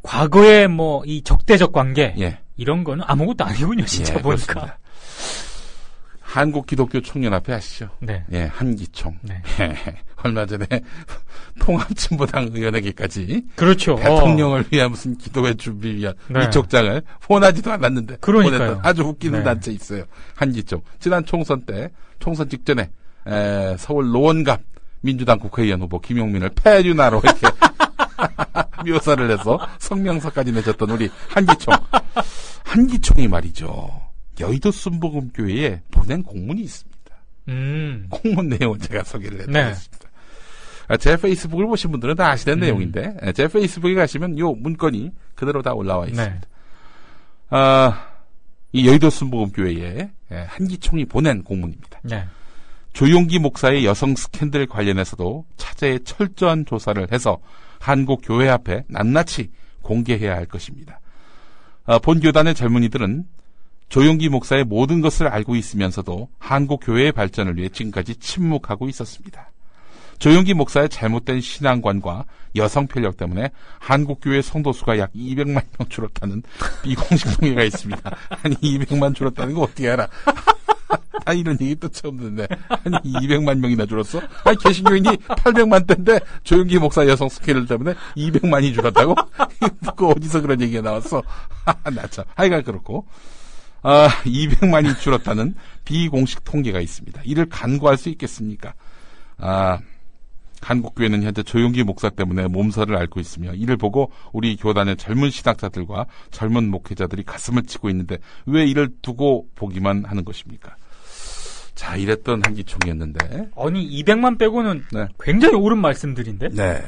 과거의 뭐 이 적대적 관계 이런 거는 아무것도 아니군요. 진짜 보니까. 그렇습니다. 한국기독교총연합회 아시죠? 한기총. 얼마 전에 통합진보당 의원에게까지 그렇죠. 대통령을 위한 무슨 기도회 준비 위한 위촉장을 보내지도 않았는데 보냈던 아주 웃기는 단체 있어요. 한기총. 지난 총선 때 총선 직전에 서울 노원갑 민주당 국회의원 후보 김용민을 폐륜하로 이렇게 묘사를 해서 성명서까지 내줬던 우리 한기총. 한기총이 말이죠. 여의도 순복음교회에 보낸 공문이 있습니다. 공문 내용을 제가 소개를 해드리겠습니다. 제 페이스북을 보신 분들은 다 아시는 내용인데 제 페이스북에 가시면 요 문건이 그대로 다 올라와 있습니다. 이 여의도 순복음교회에 한기총이 보낸 공문입니다. 네. 조용기 목사의 여성 스캔들 관련해서도 차제에 철저한 조사를 해서 한국 교회 앞에 낱낱이 공개해야 할 것입니다. 본 교단의 젊은이들은 조용기 목사의 모든 것을 알고 있으면서도 한국 교회의 발전을 위해 지금까지 침묵하고 있었습니다. 조용기 목사의 잘못된 신앙관과 여성 편력 때문에 한국 교회 성도수가 약 200만 명 줄었다는 비공식 통계가 있습니다. 아니 200만 줄었다는 거 어떻게 알아? 나 이런 얘기 또 처음 듣네. 아니 200만 명이나 줄었어? 아니 개신교인이 800만 대인데 조용기 목사 여성 스캔들 때문에 200만이 줄었다고? 그거 어디서 그런 얘기가 나왔어? 나 참. 하여간 그렇고 200만이 줄었다는 비공식 통계가 있습니다. 이를 간과할 수 있겠습니까? 한국교회는 현재 조용기 목사 때문에 몸살을 앓고 있으며 이를 보고 우리 교단의 젊은 신학자들과 젊은 목회자들이 가슴을 치고 있는데 왜 이를 두고 보기만 하는 것입니까? 자, 이랬던 한기총이었는데. 아니 200만 빼고는 네. 굉장히 옳은 말씀들인데. 네.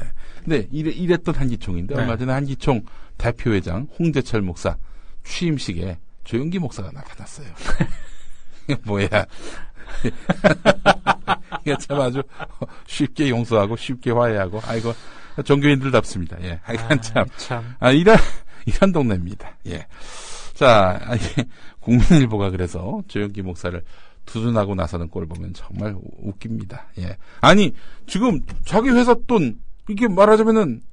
네, 이랬던 한기총인데 네. 얼마 전에 한기총 대표회장 홍재철 목사 취임식에 조용기 목사가 나타났어요. 뭐야? 이게 참 아주 쉽게 용서하고 쉽게 화해하고 아이고 종교인들답습니다. 예, 하여간 참 이런 동네입니다. 예, 자 국민일보가 그래서 조용기 목사를 두둔하고 나서는 꼴 보면 정말 웃깁니다. 예, 아니 지금 자기 회사 돈 이게 말하자면은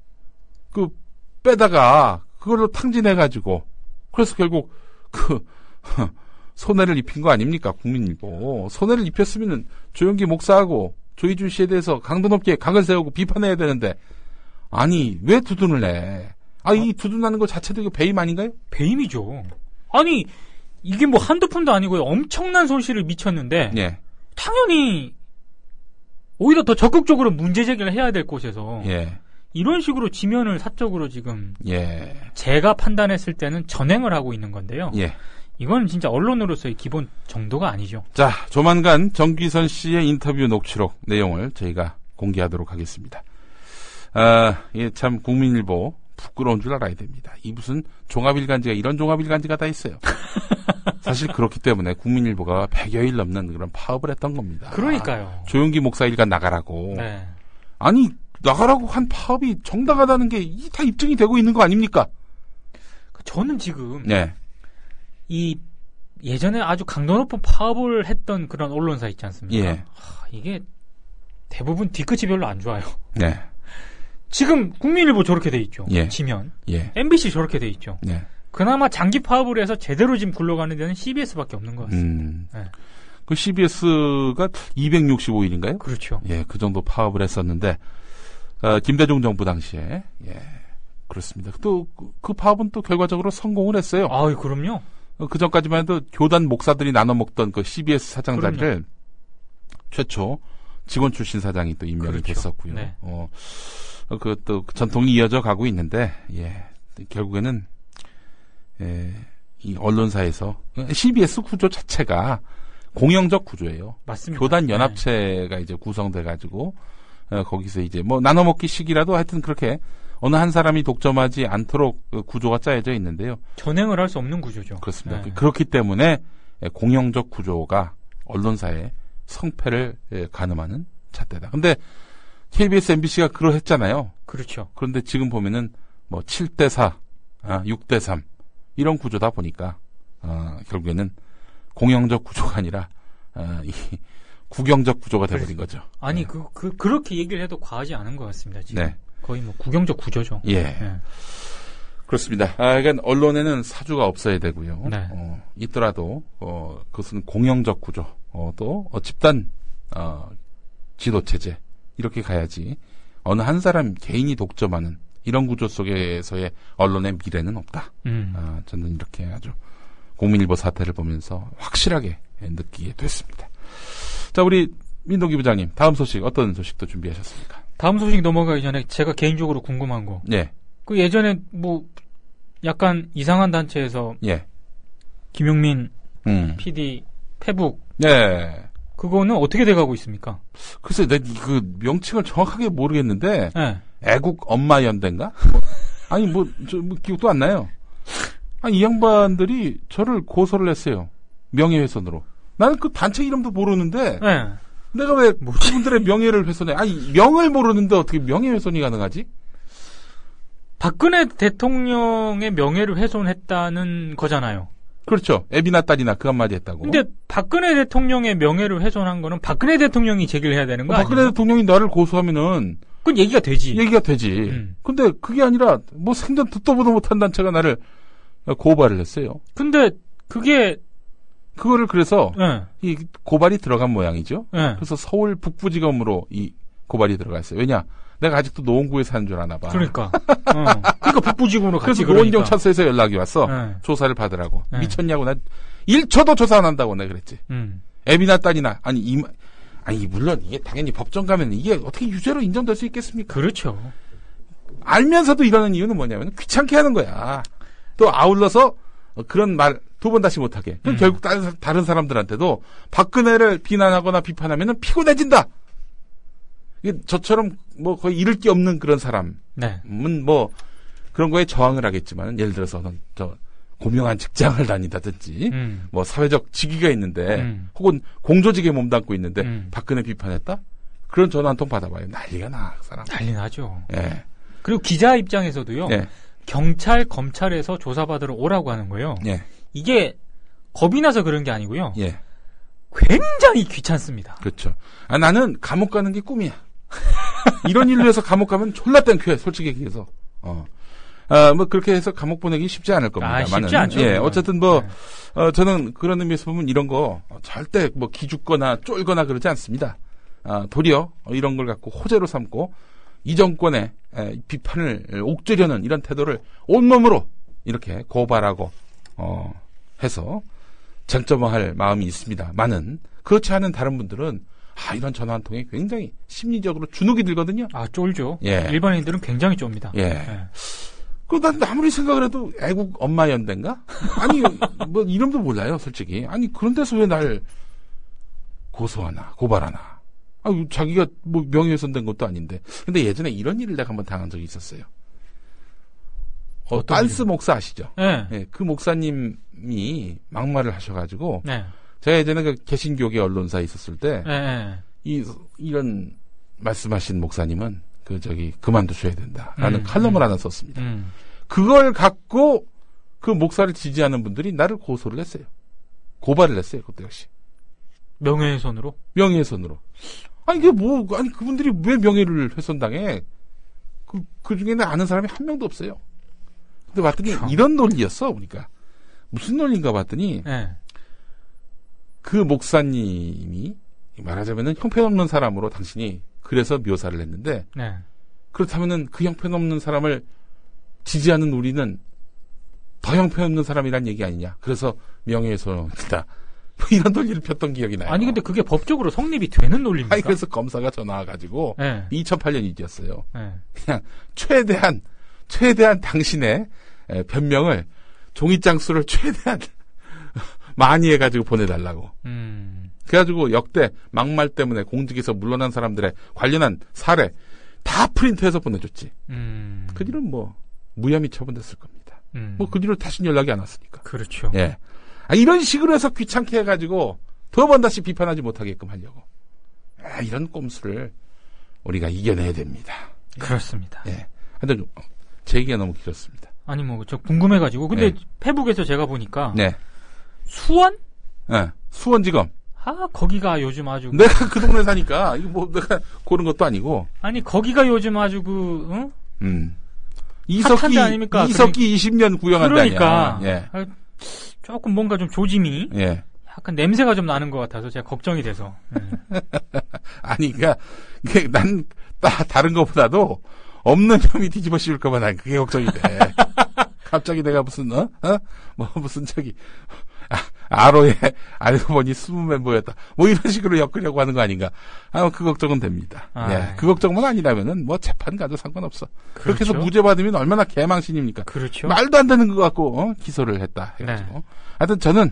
그 빼다가 그걸로 탕진해가지고 그래서 결국 손해를 입힌 거 아닙니까? 국민일보. 손해를 입혔으면은 조용기 목사하고 조희준 씨에 대해서 강도 높게 각을 세우고 비판해야 되는데 아니 왜 두둔을 해? 이 두둔하는 것 자체도 이거 배임 아닌가요? 배임이죠. 아니 이게 뭐 한두 푼도 아니고요. 엄청난 손실을 미쳤는데 예. 당연히 오히려 더 적극적으로 문제 제기를 해야 될 곳에서 예. 이런 식으로 지면을 사적으로 지금 예. 제가 판단했을 때는 전행을 하고 있는 건데요. 예. 이건 진짜 언론으로서의 기본 정도가 아니죠. 자, 조만간 정귀선 씨의 인터뷰 녹취록 내용을 저희가 공개하도록 하겠습니다. 예, 참 국민일보 부끄러운 줄 알아야 됩니다. 이 무슨 종합일간지가 이런 종합일간지가 다 있어요. 사실 그렇기 때문에 국민일보가 100여일 넘는 그런 파업을 했던 겁니다. 그러니까요. 조용기 목사 일간 나가라고. 네. 아니 나가라고 한 파업이 정당하다는 게 다 입증이 되고 있는 거 아닙니까? 저는 지금 네. 이 예전에 아주 강도 높은 파업을 했던 그런 언론사 있지 않습니까? 예. 이게 대부분 뒤끝이 별로 안 좋아요. 네. 지금 국민일보 저렇게 돼 있죠. 예. 지면. 예. MBC 저렇게 돼 있죠. 네. 그나마 장기 파업을 해서 제대로 지금 굴러가는 데는 CBS밖에 없는 것 같습니다. 네. 그 CBS가 265일인가요? 그렇죠. 예, 그 정도 파업을 했었는데 김대중 정부 당시에 예. 그렇습니다. 또 그 파업은 또 결과적으로 성공을 했어요. 아, 그럼요. 그 전까지만 해도 교단 목사들이 나눠 먹던 그 CBS 사장 자리를 최초 직원 출신 사장이 또 임명이 그렇죠. 됐었고요. 네. 그 또 전통이 이어져 가고 있는데 예. 결국에는 이 언론사에서 CBS 구조 자체가 공영적 구조예요. 맞습니다. 교단 연합체가 이제 구성돼 가지고 거기서 이제 뭐 나눠 먹기식이라도 하여튼 그렇게 어느 한 사람이 독점하지 않도록 구조가 짜여져 있는데요. 전행을 할 수 없는 구조죠. 그렇습니다. 네. 그렇기 때문에 공영적 구조가 언론사의 성패를 가늠하는 잣대다. 근데 KBS, MBC가 그러했잖아요. 그렇죠. 그런데 지금 보면은 뭐 7대4, 6대3 이런 구조다 보니까 결국에는 공영적 구조가 아니라 이 국영적 구조가 돼버린 거죠. 아니 그렇게 얘기를 해도 과하지 않은 것 같습니다. 지금. 네. 거의 뭐 국영적 구조죠. 예. 네. 그렇습니다. 그러니까 언론에는 사주가 없어야 되고요. 네. 있더라도 그것은 공영적 구조, 또 집단 지도 체제 이렇게 가야지 어느 한 사람 개인이 독점하는 이런 구조 속에서의 언론의 미래는 없다. 저는 이렇게 아주 국민일보 사태를 보면서 확실하게 느끼게 됐습니다. 자, 우리 민동기 부장님, 다음 소식 어떤 소식도 준비하셨습니까? 다음 소식 넘어가기 전에 제가 개인적으로 궁금한 거. 예. 그 예전에 뭐 약간 이상한 단체에서 예. 김용민 PD 페북. 예. 그거는 어떻게 돼가고 있습니까? 글쎄, 내가 그 명칭을 정확하게 모르겠는데 애국 엄마 연대인가? 아니 뭐 기억도 안 나요. 아니, 이 양반들이 저를 고소를 했어요. 명예훼손으로. 나는 그 단체 이름도 모르는데 네. 내가 왜 그분들의 명예를 훼손해? 아니, 명을 모르는데 어떻게 명예훼손이 가능하지? 박근혜 대통령의 명예를 훼손했다는 거잖아요. 그렇죠. 애비나 딸이나 그 한마디 했다고. 근데 박근혜 대통령의 명예를 훼손한 거는 박근혜 대통령이 제기를 해야 되는 거 아니에요? 박근혜 대통령이 나를 고소하면은 그건 얘기가 되지. 얘기가 되지. 근데 그게 아니라 뭐 생전 듣도 보도 못한 단체가 나를 고발을 했어요. 근데 그거를 그래서 이 고발이 들어간 모양이죠. 네. 그래서 서울 북부지검으로 이 고발이 들어갔어요. 왜냐? 내가 아직도 노원구에 사는 줄 아나 봐. 그러니까. 그러니까 북부지검으로 같이 그래서 노원경찰서에서 연락이 왔어. 조사를 받으라고. 미쳤냐고. 나 1초도 조사 안 한다고 내가 그랬지. 애비나 딸이나 아니 물론 이게 당연히 법정 가면 이게 어떻게 유죄로 인정될 수 있겠습니까? 그렇죠. 알면서도 이러는 이유는 뭐냐면 귀찮게 하는 거야. 또 아울러서 그런 말 두 번 다시 못하게. 결국 다른 사람들한테도 박근혜를 비난하거나 비판하면은 피곤해진다. 저처럼 뭐 거의 잃을 게 없는 그런 사람은 뭐 그런 거에 저항을 하겠지만 예를 들어서 저 고명한 직장을 다니다든지 뭐 사회적 직위가 있는데 혹은 공조직에 몸담고 있는데 박근혜 비판했다? 그런 전화 한 통 받아봐요. 난리가 나, 그 사람. 난리 나죠. 예. 그리고 기자 입장에서도요. 경찰, 검찰에서 조사받으러 오라고 하는 거예요. 이게 겁이 나서 그런 게 아니고요. 굉장히 귀찮습니다. 그렇죠. 나는 감옥 가는 게 꿈이야. 이런 일로 해서 감옥 가면 졸라 땡큐해, 솔직히 얘기해서. 뭐 그렇게 해서 감옥 보내기 쉽지 않을 겁니다. 쉽지 않죠. 예, 어쨌든 저는 그런 의미에서 보면 이런 거 절대 뭐 기죽거나 쫄거나 그러지 않습니다. 도리어 이런 걸 갖고 호재로 삼고 이 정권의 비판을 옥죄려는 이런 태도를 온몸으로 이렇게 고발하고 해서 쟁점화할 마음이 있습니다만은 그렇지 않은 다른 분들은 이런 전화 한 통에 굉장히 심리적으로 주눅이 들거든요. 쫄죠. 일반인들은 굉장히 좁니다. 난 아무리 생각을 해도 애국 엄마 연대인가? 아니 뭐 이름도 몰라요, 솔직히. 아니 그런 데서 왜 날 고소하나 고발하나? 자기가 뭐 명예훼손 된 것도 아닌데. 근데 예전에 이런 일을 내가 한번 당한 적이 있었어요. 빤스 목사 아시죠? 그 목사님이 막말을 하셔가지고 제가 예전에 그 개신교계 언론사에 있었을 때 이런 말씀하신 목사님은 그만두셔야 된다라는 칼럼을 하나 썼습니다. 그걸 갖고 그 목사를 지지하는 분들이 나를 고소를 했어요. 고발을 했어요. 그것도 역시 명예훼손으로. 그분들이 왜 명예를 훼손당해? 그 중에는 아는 사람이 한 명도 없어요. 근데 봤더니 이런 논리였어, 보니까. 무슨 논리인가 봤더니, 그 목사님이, 말하자면은 형편없는 사람으로 당신이 그래서 묘사를 했는데, 그렇다면은 그 형편없는 사람을 지지하는 우리는 더 형편없는 사람이란 얘기 아니냐. 그래서 명예훼손이다. 뭐 이런 논리를 폈던 기억이 나요. 근데 그게 법적으로 성립이 되는 논리입니까? 그래서 검사가 전화와가지고 2008년 일이었어요. 그냥 최대한 당신의 변명을 종이장 수를 최대한 많이 해가지고 보내달라고. 그래가지고 역대 막말 때문에 공직에서 물러난 사람들의 관련한 사례 다 프린트해서 보내줬지. 그 뒤로는 뭐 무혐의 처분됐을 겁니다. 뭐 그 뒤로 다시 연락이 안 왔으니까. 그렇죠. 이런 식으로 해서 귀찮게 해가지고 두 번 다시 비판하지 못하게끔 하려고. 이런 꼼수를 우리가 이겨내야 됩니다. 그렇습니다. 근데 제 얘기가 너무 길었습니다. 저 궁금해가지고. 근데 페북에서 제가 보니까. 수원? 수원지검. 거기가 요즘 아주. 내가 그 동네 사니까, 이거 뭐 내가 고른 것도 아니고. 거기가 요즘 아주 이석기 아닙니까? 20년 구형한 데 아니야. 조금 뭔가 좀 조짐이. 약간 냄새가 좀 나는 것 같아서 제가 걱정이 돼서. 난 다른 것보다도 없는 혐의 뒤집어 씌울까봐 난 그게 걱정이 돼. 갑자기 내가 무슨 아로에 알고 보니 숨은 멤버였다. 뭐 이런 식으로 엮으려고 하는 거 아닌가. 그 걱정은 됩니다. 그 걱정만 아니라면은 뭐 재판 가도 상관없어. 그렇게 해서 무죄 받으면 얼마나 개망신입니까? 그렇죠. 말도 안 되는 거 갖고 기소를 했다 해가지고. 하여튼 저는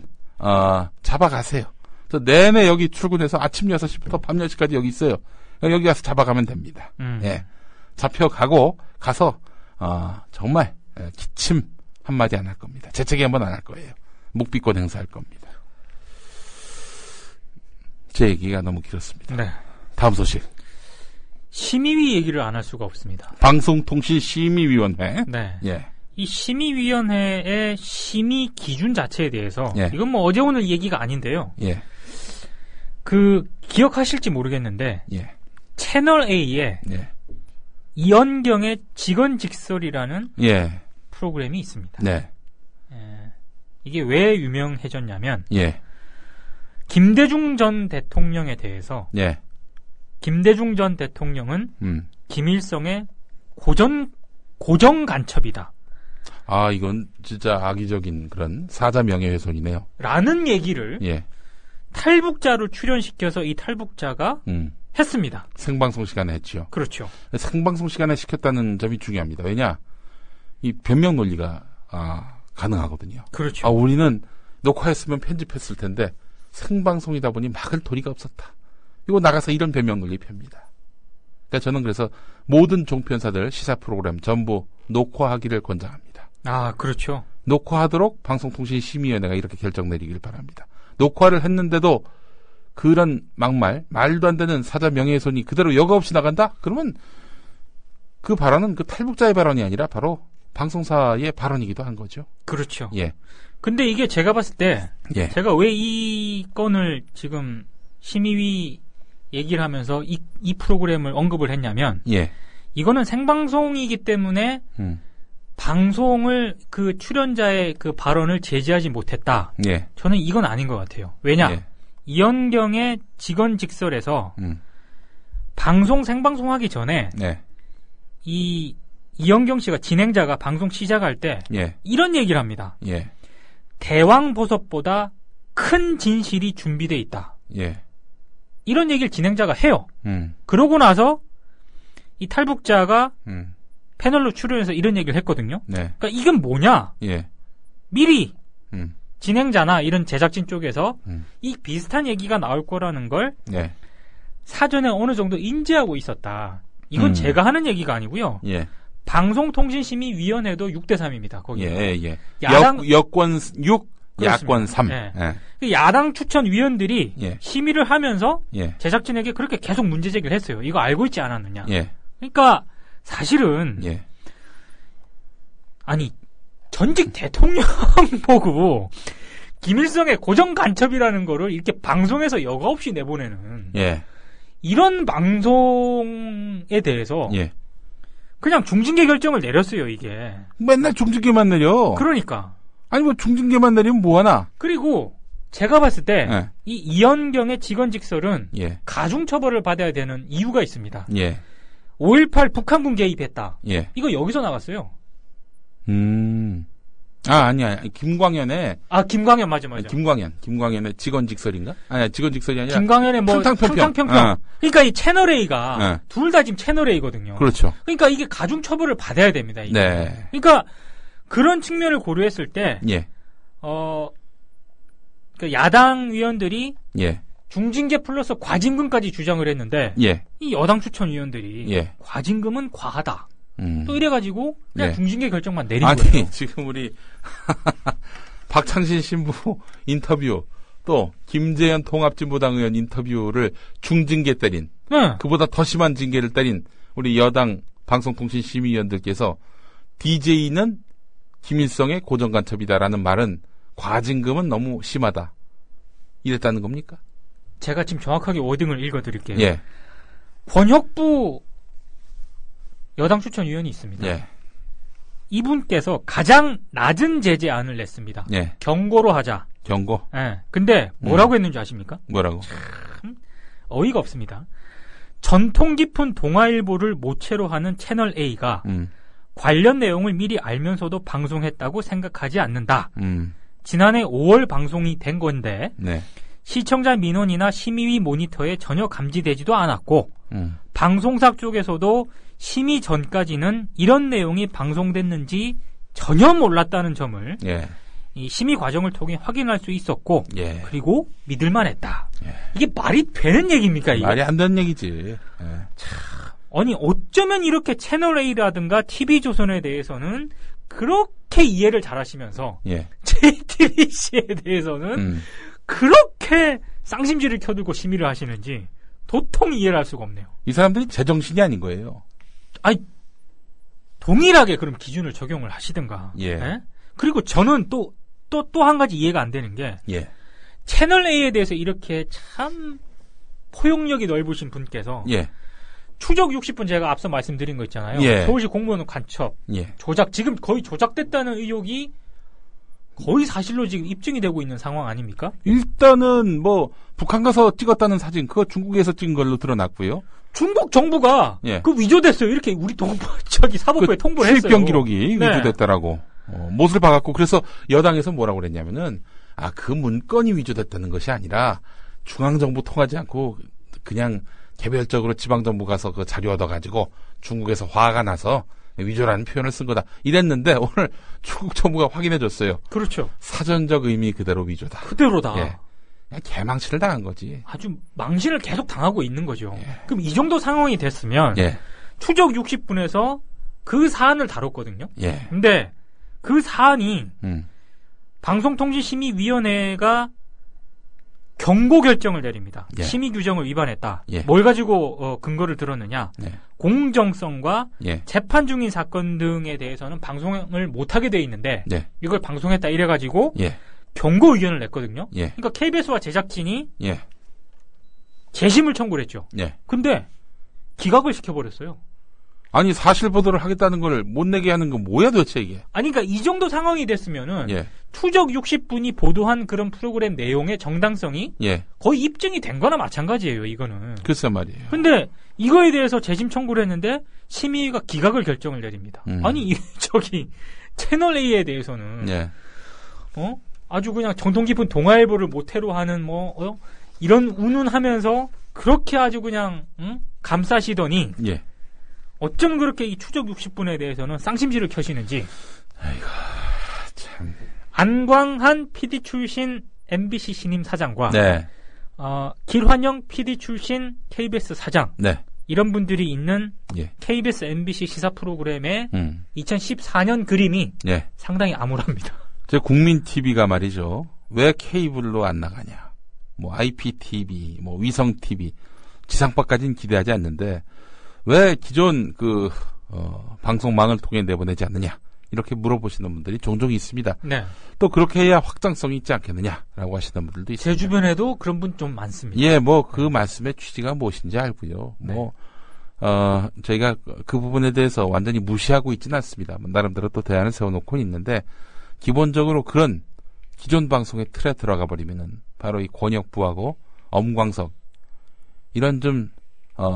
잡아가세요. 저 내내 여기 출근해서 아침 6시부터 밤 10시까지 여기 있어요. 여기 가서 잡아가면 됩니다. 잡혀가고 가서 정말 기침 한마디 안 할 겁니다. 재채기 한번 안 할 거예요. 묵비권 행사할 겁니다. 제 얘기가 너무 길었습니다. 네. 다음 소식. 심의위 얘기를 안 할 수가 없습니다. 방송통신심의위원회. 네. 예. 이 심의위원회의 심의 기준 자체에 대해서 예. 이건 뭐 어제 오늘 얘기가 아닌데요. 예. 기억하실지 모르겠는데 예. 채널 A에 예. 이현경의 직언직설이라는 예. 프로그램이 있습니다. 네. 이게 왜 유명해졌냐면 예. 김대중 전 대통령에 대해서 예. 김대중 전 대통령은 김일성의 고정 간첩이다. 아, 이건 진짜 악의적인 그런 사자 명예훼손이네요. 라는 얘기를 예. 탈북자로 출연시켜서 이 탈북자가 했습니다. 생방송 시간에 했죠. 그렇죠. 생방송 시간에 시켰다는 점이 중요합니다. 왜냐? 이 변명 논리가 가능하거든요. 그렇죠. 우리는 녹화했으면 편집했을 텐데 생방송이다 보니 막을 도리가 없었다. 이거 나가서 이런 변명 논리 펴니다. 그러니까 저는 그래서 모든 종편사들 시사 프로그램 전부 녹화하기를 권장합니다. 아, 그렇죠. 녹화하도록 방송통신심의위원회가 이렇게 결정 내리길 바랍니다. 녹화를 했는데도 그런 막말, 말도 안 되는 사자 명예훼손이 그대로 여과 없이 나간다? 그러면 그 발언은 그 탈북자의 발언이 아니라 바로 방송사의 발언이기도 한 거죠. 그렇죠. 예. 근데 이게 제가 봤을 때 예. 제가 왜 이 건을 지금 심의위 얘기를 하면서 이 프로그램을 언급을 했냐면 예. 이거는 생방송이기 때문에 방송을 그 출연자의 그 발언을 제지하지 못했다. 예. 저는 이건 아닌 것 같아요. 왜냐? 예. 이현경의 직언직설에서 생방송하기 전에 이현경 씨가 진행자가 방송 시작할 때 이런 얘기를 합니다. 예. 대왕보석보다 큰 진실이 준비되어 있다. 예. 이런 얘기를 진행자가 해요. 그러고 나서 이 탈북자가 패널로 출연해서 이런 얘기를 했거든요. 네. 그러니까 이건 뭐냐? 예. 미리 진행자나 이런 제작진 쪽에서 이 비슷한 얘기가 나올 거라는 걸 사전에 어느 정도 인지하고 있었다. 이건 제가 하는 얘기가 아니고요. 예. 방송통신심의위원회도 6대3입니다. 거기. 예. 여권 6, 야권 3. 네. 야당 추천위원들이 심의를 하면서 제작진에게 그렇게 계속 문제 제기를 했어요. 이거 알고 있지 않았느냐. 그러니까 사실은 아니 전직 대통령 보고 김일성의 고정 간첩이라는 거를 이렇게 방송에서 여과 없이 내보내는 이런 방송에 대해서 그냥 중징계 결정을 내렸어요. 이게 맨날 중징계만 내려. 그러니까 아니 뭐 중징계만 내리면 뭐하나. 그리고 제가 봤을 때 이 이현경의 직언직설은 가중처벌을 받아야 되는 이유가 있습니다. 5.18 북한군 개입했다. 이거 여기서 나갔어요. 아니야. 김광현의. 김광현, 맞아. 김광현의 직언직설인가? 아니야, 직언직설이 아니라. 김광현의 뭐. 탕탕평평. 그러니까 이 채널A가. 둘 다 지금 채널A거든요. 그렇죠. 그러니까 이게 가중처벌을 받아야 됩니다. 이게. 네. 그러니까 그런 측면을 고려했을 때. 그러니까 야당 위원들이. 중징계 플러스 과징금까지 주장을 했는데. 이 여당 추천위원들이. 과징금은 과하다. 또 이래가지고 그냥 중징계 결정만 내린 거예요. 아니 지금 우리 박창신 신부 인터뷰 또 김재현 통합진보당 의원 인터뷰를 중징계 때린 그보다 더 심한 징계를 때린 우리 여당 방송통신심의위원들께서 DJ는 김일성의 고정간첩이다라는 말은 과징금은 너무 심하다 이랬다는 겁니까? 제가 지금 정확하게 워딩을 읽어드릴게요. 권혁부 여당 추천위원이 있습니다. 이분께서 가장 낮은 제재안을 냈습니다. 경고로 하자. 경고? 근데 뭐라고 했는지 아십니까? 뭐라고? 참 어이가 없습니다. 전통 깊은 동아일보를 모체로 하는 채널A가 관련 내용을 미리 알면서도 방송했다고 생각하지 않는다. 지난해 5월 방송이 된 건데 시청자 민원이나 심의위 모니터에 전혀 감지되지도 않았고 방송사 쪽에서도 심의 전까지는 이런 내용이 방송됐는지 전혀 몰랐다는 점을 이 심의 과정을 통해 확인할 수 있었고 그리고 믿을만했다. 이게 말이 되는 얘기입니까? 이게? 말이 안 되는 얘기지. 참, 아니 어쩌면 이렇게 채널A라든가 TV조선에 대해서는 그렇게 이해를 잘하시면서 예. JTBC에 대해서는 그렇게 쌍심지를 켜두고 심의를 하시는지 도통 이해를 할 수가 없네요. 이 사람들이 제정신이 아닌 거예요. 아니 동일하게 그럼 기준을 적용을 하시든가. 예. 예? 그리고 저는 또 한 가지 이해가 안 되는 게 예. 채널 A에 대해서 이렇게 참 포용력이 넓으신 분께서 예. 추적 60분 제가 앞서 말씀드린 거 있잖아요. 예. 서울시 공무원 간첩, 예. 조작 지금 거의 조작됐다는 의혹이 거의 사실로 지금 입증이 되고 있는 상황 아닙니까? 일단은 뭐 북한 가서 찍었다는 사진 그거 중국에서 찍은 걸로 드러났고요. 중국 정부가 예. 그 위조됐어요. 이렇게 우리 사법부에 통보를 했어요. 출입경 기록이 네. 위조됐다라고 못을 박았고 그래서 여당에서 뭐라고 그랬냐면은 그 문건이 위조됐다는 것이 아니라 중앙정부 통하지 않고 그냥 개별적으로 지방정부 가서 그 자료 얻어가지고 중국에서 화가 나서 위조라는 표현을 쓴 거다. 이랬는데 오늘 중국 정부가 확인해줬어요. 그렇죠. 사전적 의미 그대로 위조다. 그대로다. 예. 그냥 개망신을 당한 거지. 아주 망신을 계속 당하고 있는 거죠. 예. 그럼 이 정도 상황이 됐으면 예. 추적 60분에서 그 사안을 다뤘거든요. 예. 근데 그 사안이 방송통신심의위원회가 경고 결정을 내립니다. 예. 심의 규정을 위반했다. 예. 뭘 가지고 근거를 들었느냐? 예. 공정성과 예. 재판 중인 사건 등에 대해서는 방송을 못하게 돼 있는데 예. 이걸 방송했다 이래가지고 예. 경고 경고 의견을 냈거든요. 예. 그러니까 KBS와 제작진이 예. 재심을 청구를 했죠. 예. 근데 기각을 시켜버렸어요. 아니 사실 보도를 하겠다는 걸 못 내게 하는 건 뭐야 도대체 이게? 아니 그러니까 이 정도 상황이 됐으면은 예. 추적 60분이 보도한 그런 프로그램 내용의 정당성이 예. 거의 입증이 된 거나 마찬가지예요. 이거는. 글쎄 말이에요. 근데 이거에 대해서 재심 청구를 했는데 심의가 기각을 결정을 내립니다. 아니 저기 채널 A에 대해서는 예. 아주 그냥 정통 깊은 동아일보를 모태로 하는 이런 운운하면서 그렇게 아주 그냥 감싸시더니 예. 어쩜 그렇게 이 추적 60분에 대해서는 쌍심지를 켜시는지. 아이고 참. 안광한 PD 출신 MBC 신임 사장과 네. 길환영 PD 출신 KBS 사장 네. 이런 분들이 있는 예. KBS MBC 시사 프로그램의 2014년 그림이 예. 상당히 암울합니다. 제 국민 TV가 말이죠. 왜 케이블로 안 나가냐? 뭐 IPTV, 뭐 위성 TV, 지상파까지는 기대하지 않는데 왜 기존 방송망을 통해 내보내지 않느냐? 이렇게 물어보시는 분들이 종종 있습니다. 네. 또 그렇게 해야 확장성이 있지 않겠느냐라고 하시는 분들도 있습니다. 제 주변에도 그런 분 좀 많습니다. 예, 뭐 그 말씀의 취지가 무엇인지 알고요. 네. 저희가 그 부분에 대해서 완전히 무시하고 있지는 않습니다. 나름대로 또 대안을 세워놓고 있는데 기본적으로 그런 기존 방송의 틀에 들어가 버리면은 바로 이 권혁부하고 엄광석 이런 좀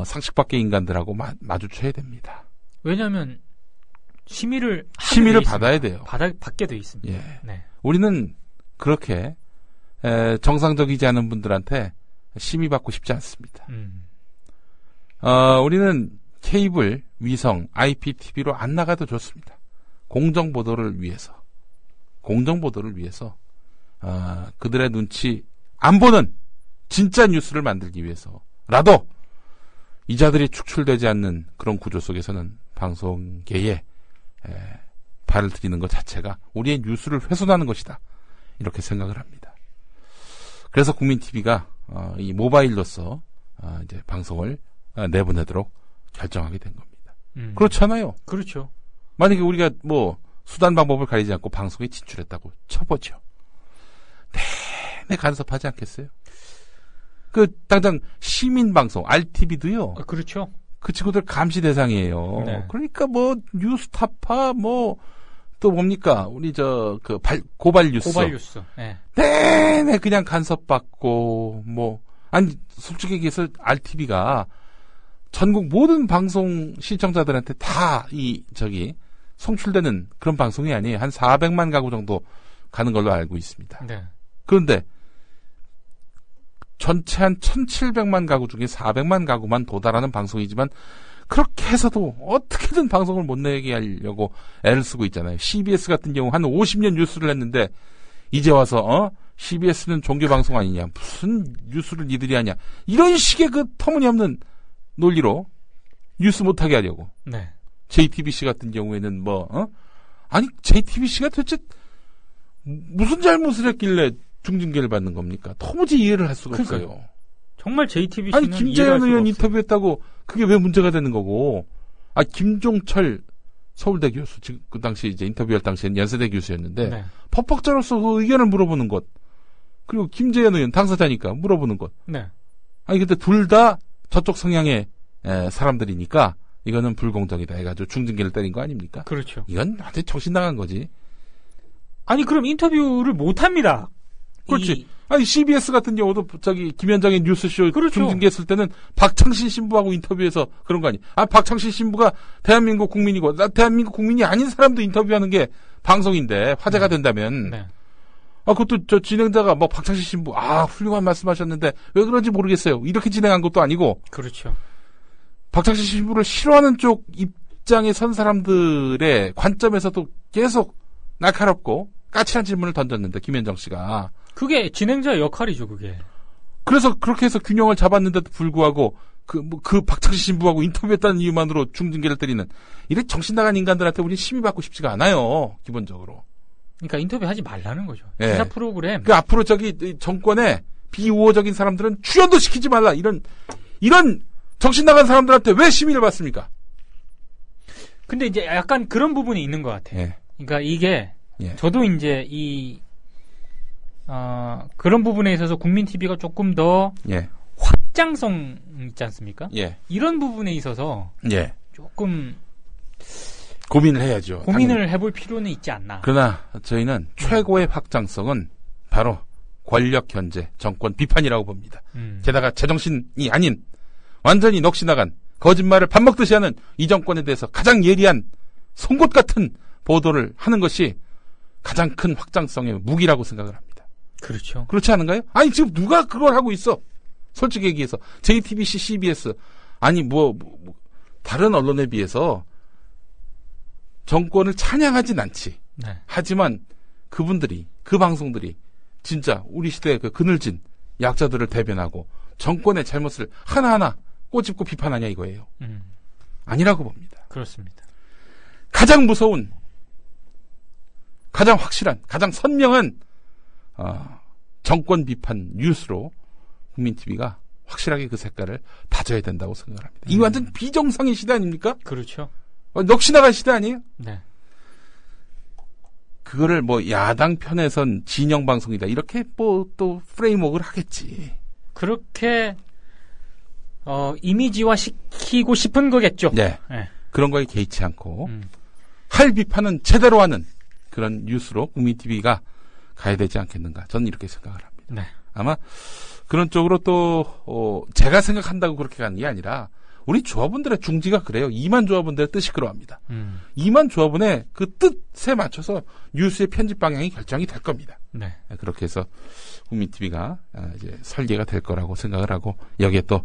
상식 밖의 인간들하고 마주쳐야 됩니다. 왜냐하면 심의를 받아야 돼요. 받게 돼 있습니다. 예. 네. 우리는 그렇게 정상적이지 않은 분들한테 심의받고 싶지 않습니다. 우리는 케이블, 위성, IPTV로 안 나가도 좋습니다. 공정 보도를 위해서 그들의 눈치 안 보는 진짜 뉴스를 만들기 위해서라도 이자들이 축출되지 않는 그런 구조 속에서는 방송계에 발을 들이는 것 자체가 우리의 뉴스를 훼손하는 것이다. 이렇게 생각을 합니다. 그래서 국민TV가 이 모바일로서 이제 방송을 내보내도록 결정하게 된 겁니다. 그렇잖아요. 그렇죠. 만약에 우리가 뭐 수단 방법을 가리지 않고 방송에 진출했다고 쳐보죠. 네, 간섭하지 않겠어요? 당장 시민방송, RTV도요. 그렇죠. 그 친구들 감시 대상이에요. 네. 그러니까 뉴스타파, 또 뭡니까? 우리 고발 뉴스. 네, 그냥 간섭받고, 솔직히 얘기해서 RTV가 전국 모든 방송 시청자들한테 다 송출되는 그런 방송이 아니에요. 한 400만 가구 정도 가는 걸로 알고 있습니다. 네. 그런데 전체 한 1700만 가구 중에 400만 가구만 도달하는 방송이지만 그렇게 해서도 어떻게든 방송을 못 내게 하려고 애를 쓰고 있잖아요. CBS 같은 경우 한 50년 뉴스를 했는데 이제 와서 CBS는 종교방송 아니냐, 무슨 뉴스를 니들이 하냐, 이런 식의 그 터무니없는 논리로 뉴스 못하게 하려고. 네. JTBC 같은 경우에는 아니 JTBC가 도대체 무슨 잘못을 했길래 중징계를 받는 겁니까? 도무지 이해를 할 수가 없어요. 정말 JTBC는 아니 김재현 의원 인터뷰했다고 그게 왜 문제가 되는 거고? 아 김종철 서울대 교수 지금 그 당시 이제 인터뷰할 당시엔 연세대 교수였는데 네. 법학자로서 그 의견을 물어보는 것 그리고 김재현 의원 당사자니까 물어보는 것. 네. 아니 근데 둘 다 저쪽 성향의 사람들이니까 이거는 불공정이다 해가지고 중징계를 때린 거 아닙니까? 그렇죠. 이건 완전 정신 나간 거지. 아니 그럼 인터뷰를 못 합니다. 그렇지. 아니 CBS 같은 경우도 저기 김현정의 뉴스쇼 그렇죠. 중징계했을 때는 박창신 신부하고 인터뷰해서 그런 거 아니? 아 박창신 신부가 대한민국 국민이고 나 대한민국 국민이 아닌 사람도 인터뷰하는 게 방송인데 화제가 된다면. 네. 아 그것도 저 진행자가 뭐 박창신 신부 훌륭한 말씀하셨는데 왜 그런지 모르겠어요. 이렇게 진행한 것도 아니고. 그렇죠. 박창신 신부를 싫어하는 쪽 입장에 선 사람들의 관점에서도 계속 날카롭고 까칠한 질문을 던졌는데 김현정 씨가 그게 진행자의 역할이죠, 그게. 그래서 그렇게 해서 균형을 잡았는데도 불구하고 그 박창신 신부하고 인터뷰했다는 이유만으로 중징계를 때리는 이래 정신 나간 인간들한테 우리 심의받고 싶지가 않아요, 기본적으로. 그러니까 인터뷰하지 말라는 거죠. 네. 시사 프로그램. 그 앞으로 저기 정권에 비우호적인 사람들은 출연도 시키지 말라. 이런 정신 나간 사람들한테 왜 심의를 받습니까? 근데 이제 약간 그런 부분이 있는 것 같아요. 예. 그러니까 이게 예. 저도 이제 그런 부분에 있어서 국민 TV가 조금 더 예. 확장성 있지 않습니까? 예. 이런 부분에 있어서 예. 조금 고민을 해야죠. 고민을 당연히. 해볼 필요는 있지 않나. 그러나 저희는 최고의 확장성은 바로 권력 견제, 정권 비판이라고 봅니다. 게다가 제정신이 아닌 완전히 넋이 나간 거짓말을 밥 먹듯이 하는 이 정권에 대해서 가장 예리한 송곳 같은 보도를 하는 것이 가장 큰 확장성의 무기라고 생각을 합니다. 그렇죠. 그렇지 않은가요? 아니 지금 누가 그걸 하고 있어? 솔직히 얘기해서 JTBC, CBS 아니 다른 언론에 비해서 정권을 찬양하진 않지. 네. 하지만 그분들이 그 방송들이 진짜 우리 시대의 그 그늘진 약자들을 대변하고 정권의 잘못을 하나하나 꼬집고 비판하냐 이거예요. 아니라고 봅니다. 그렇습니다. 가장 무서운, 가장 확실한, 가장 선명한 정권 비판 뉴스로 국민TV가 확실하게 그 색깔을 다져야 된다고 생각을 합니다. 이 완전 비정상의 시대 아닙니까? 그렇죠. 넋이 나간 시대 아니에요? 네. 그거를 야당 편에선 진영 방송이다 이렇게 또 프레임워크를 하겠지. 그렇게 이미지화 시키고 싶은 거겠죠. 네. 네. 그런 거에 개의치 않고 할 비판은 제대로 하는 그런 뉴스로 국민TV가 가야 되지 않겠는가. 저는 이렇게 생각을 합니다. 네. 아마 그런 쪽으로 또 제가 생각한다고 그렇게 가는 게 아니라 우리 조합원들의 중지가 그래요. 이만 조합원들의 뜻이 그러합니다. 이만 조합원의 그 뜻에 맞춰서 뉴스의 편집 방향이 결정이 될 겁니다. 네. 그렇게 해서 국민TV가 이제 설계가 될 거라고 생각을 하고 여기에 또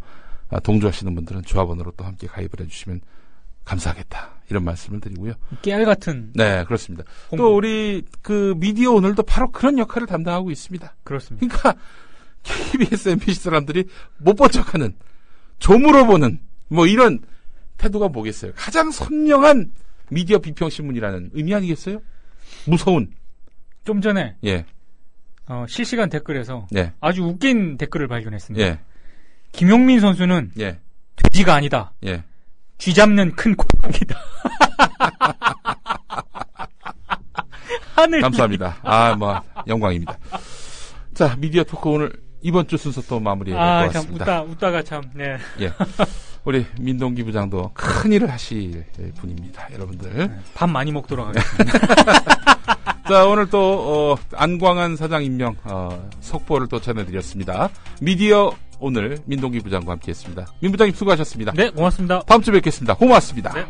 동조하시는 분들은 조합원으로 또 함께 가입을 해주시면 감사하겠다. 이런 말씀을 드리고요. 깨알 같은. 네, 그렇습니다. 또 우리 그 미디어 오늘도 바로 그런 역할을 담당하고 있습니다. 그렇습니다. 그러니까 KBS, MBC 사람들이 못 본 척하는 조물어 보는 이런 태도가 뭐겠어요? 가장 선명한 미디어 비평 신문이라는 의미 아니겠어요? 무서운. 좀 전에 예. 실시간 댓글에서 예. 아주 웃긴 댓글을 발견했습니다. 예. 김용민 선수는 예. 돼지가 아니다. 예. 쥐 잡는 큰 고양이다. 하늘. 감사합니다. 영광입니다. 자, 미디어 토크 오늘 이번 주 순서 또 마무리해 볼 것 같습니다. 참 웃다가 참. 네. 예. 우리 민동기 부장도 큰 일을 하실 분입니다, 여러분들. 밥 많이 먹도록 하겠습니다. 자, 오늘 또 안광한 사장 임명 속보를 또 전해드렸습니다. 미디어 오늘 민동기 부장과 함께했습니다. 민 부장님 수고하셨습니다. 네, 고맙습니다. 다음 주에 뵙겠습니다. 고맙습니다. 네.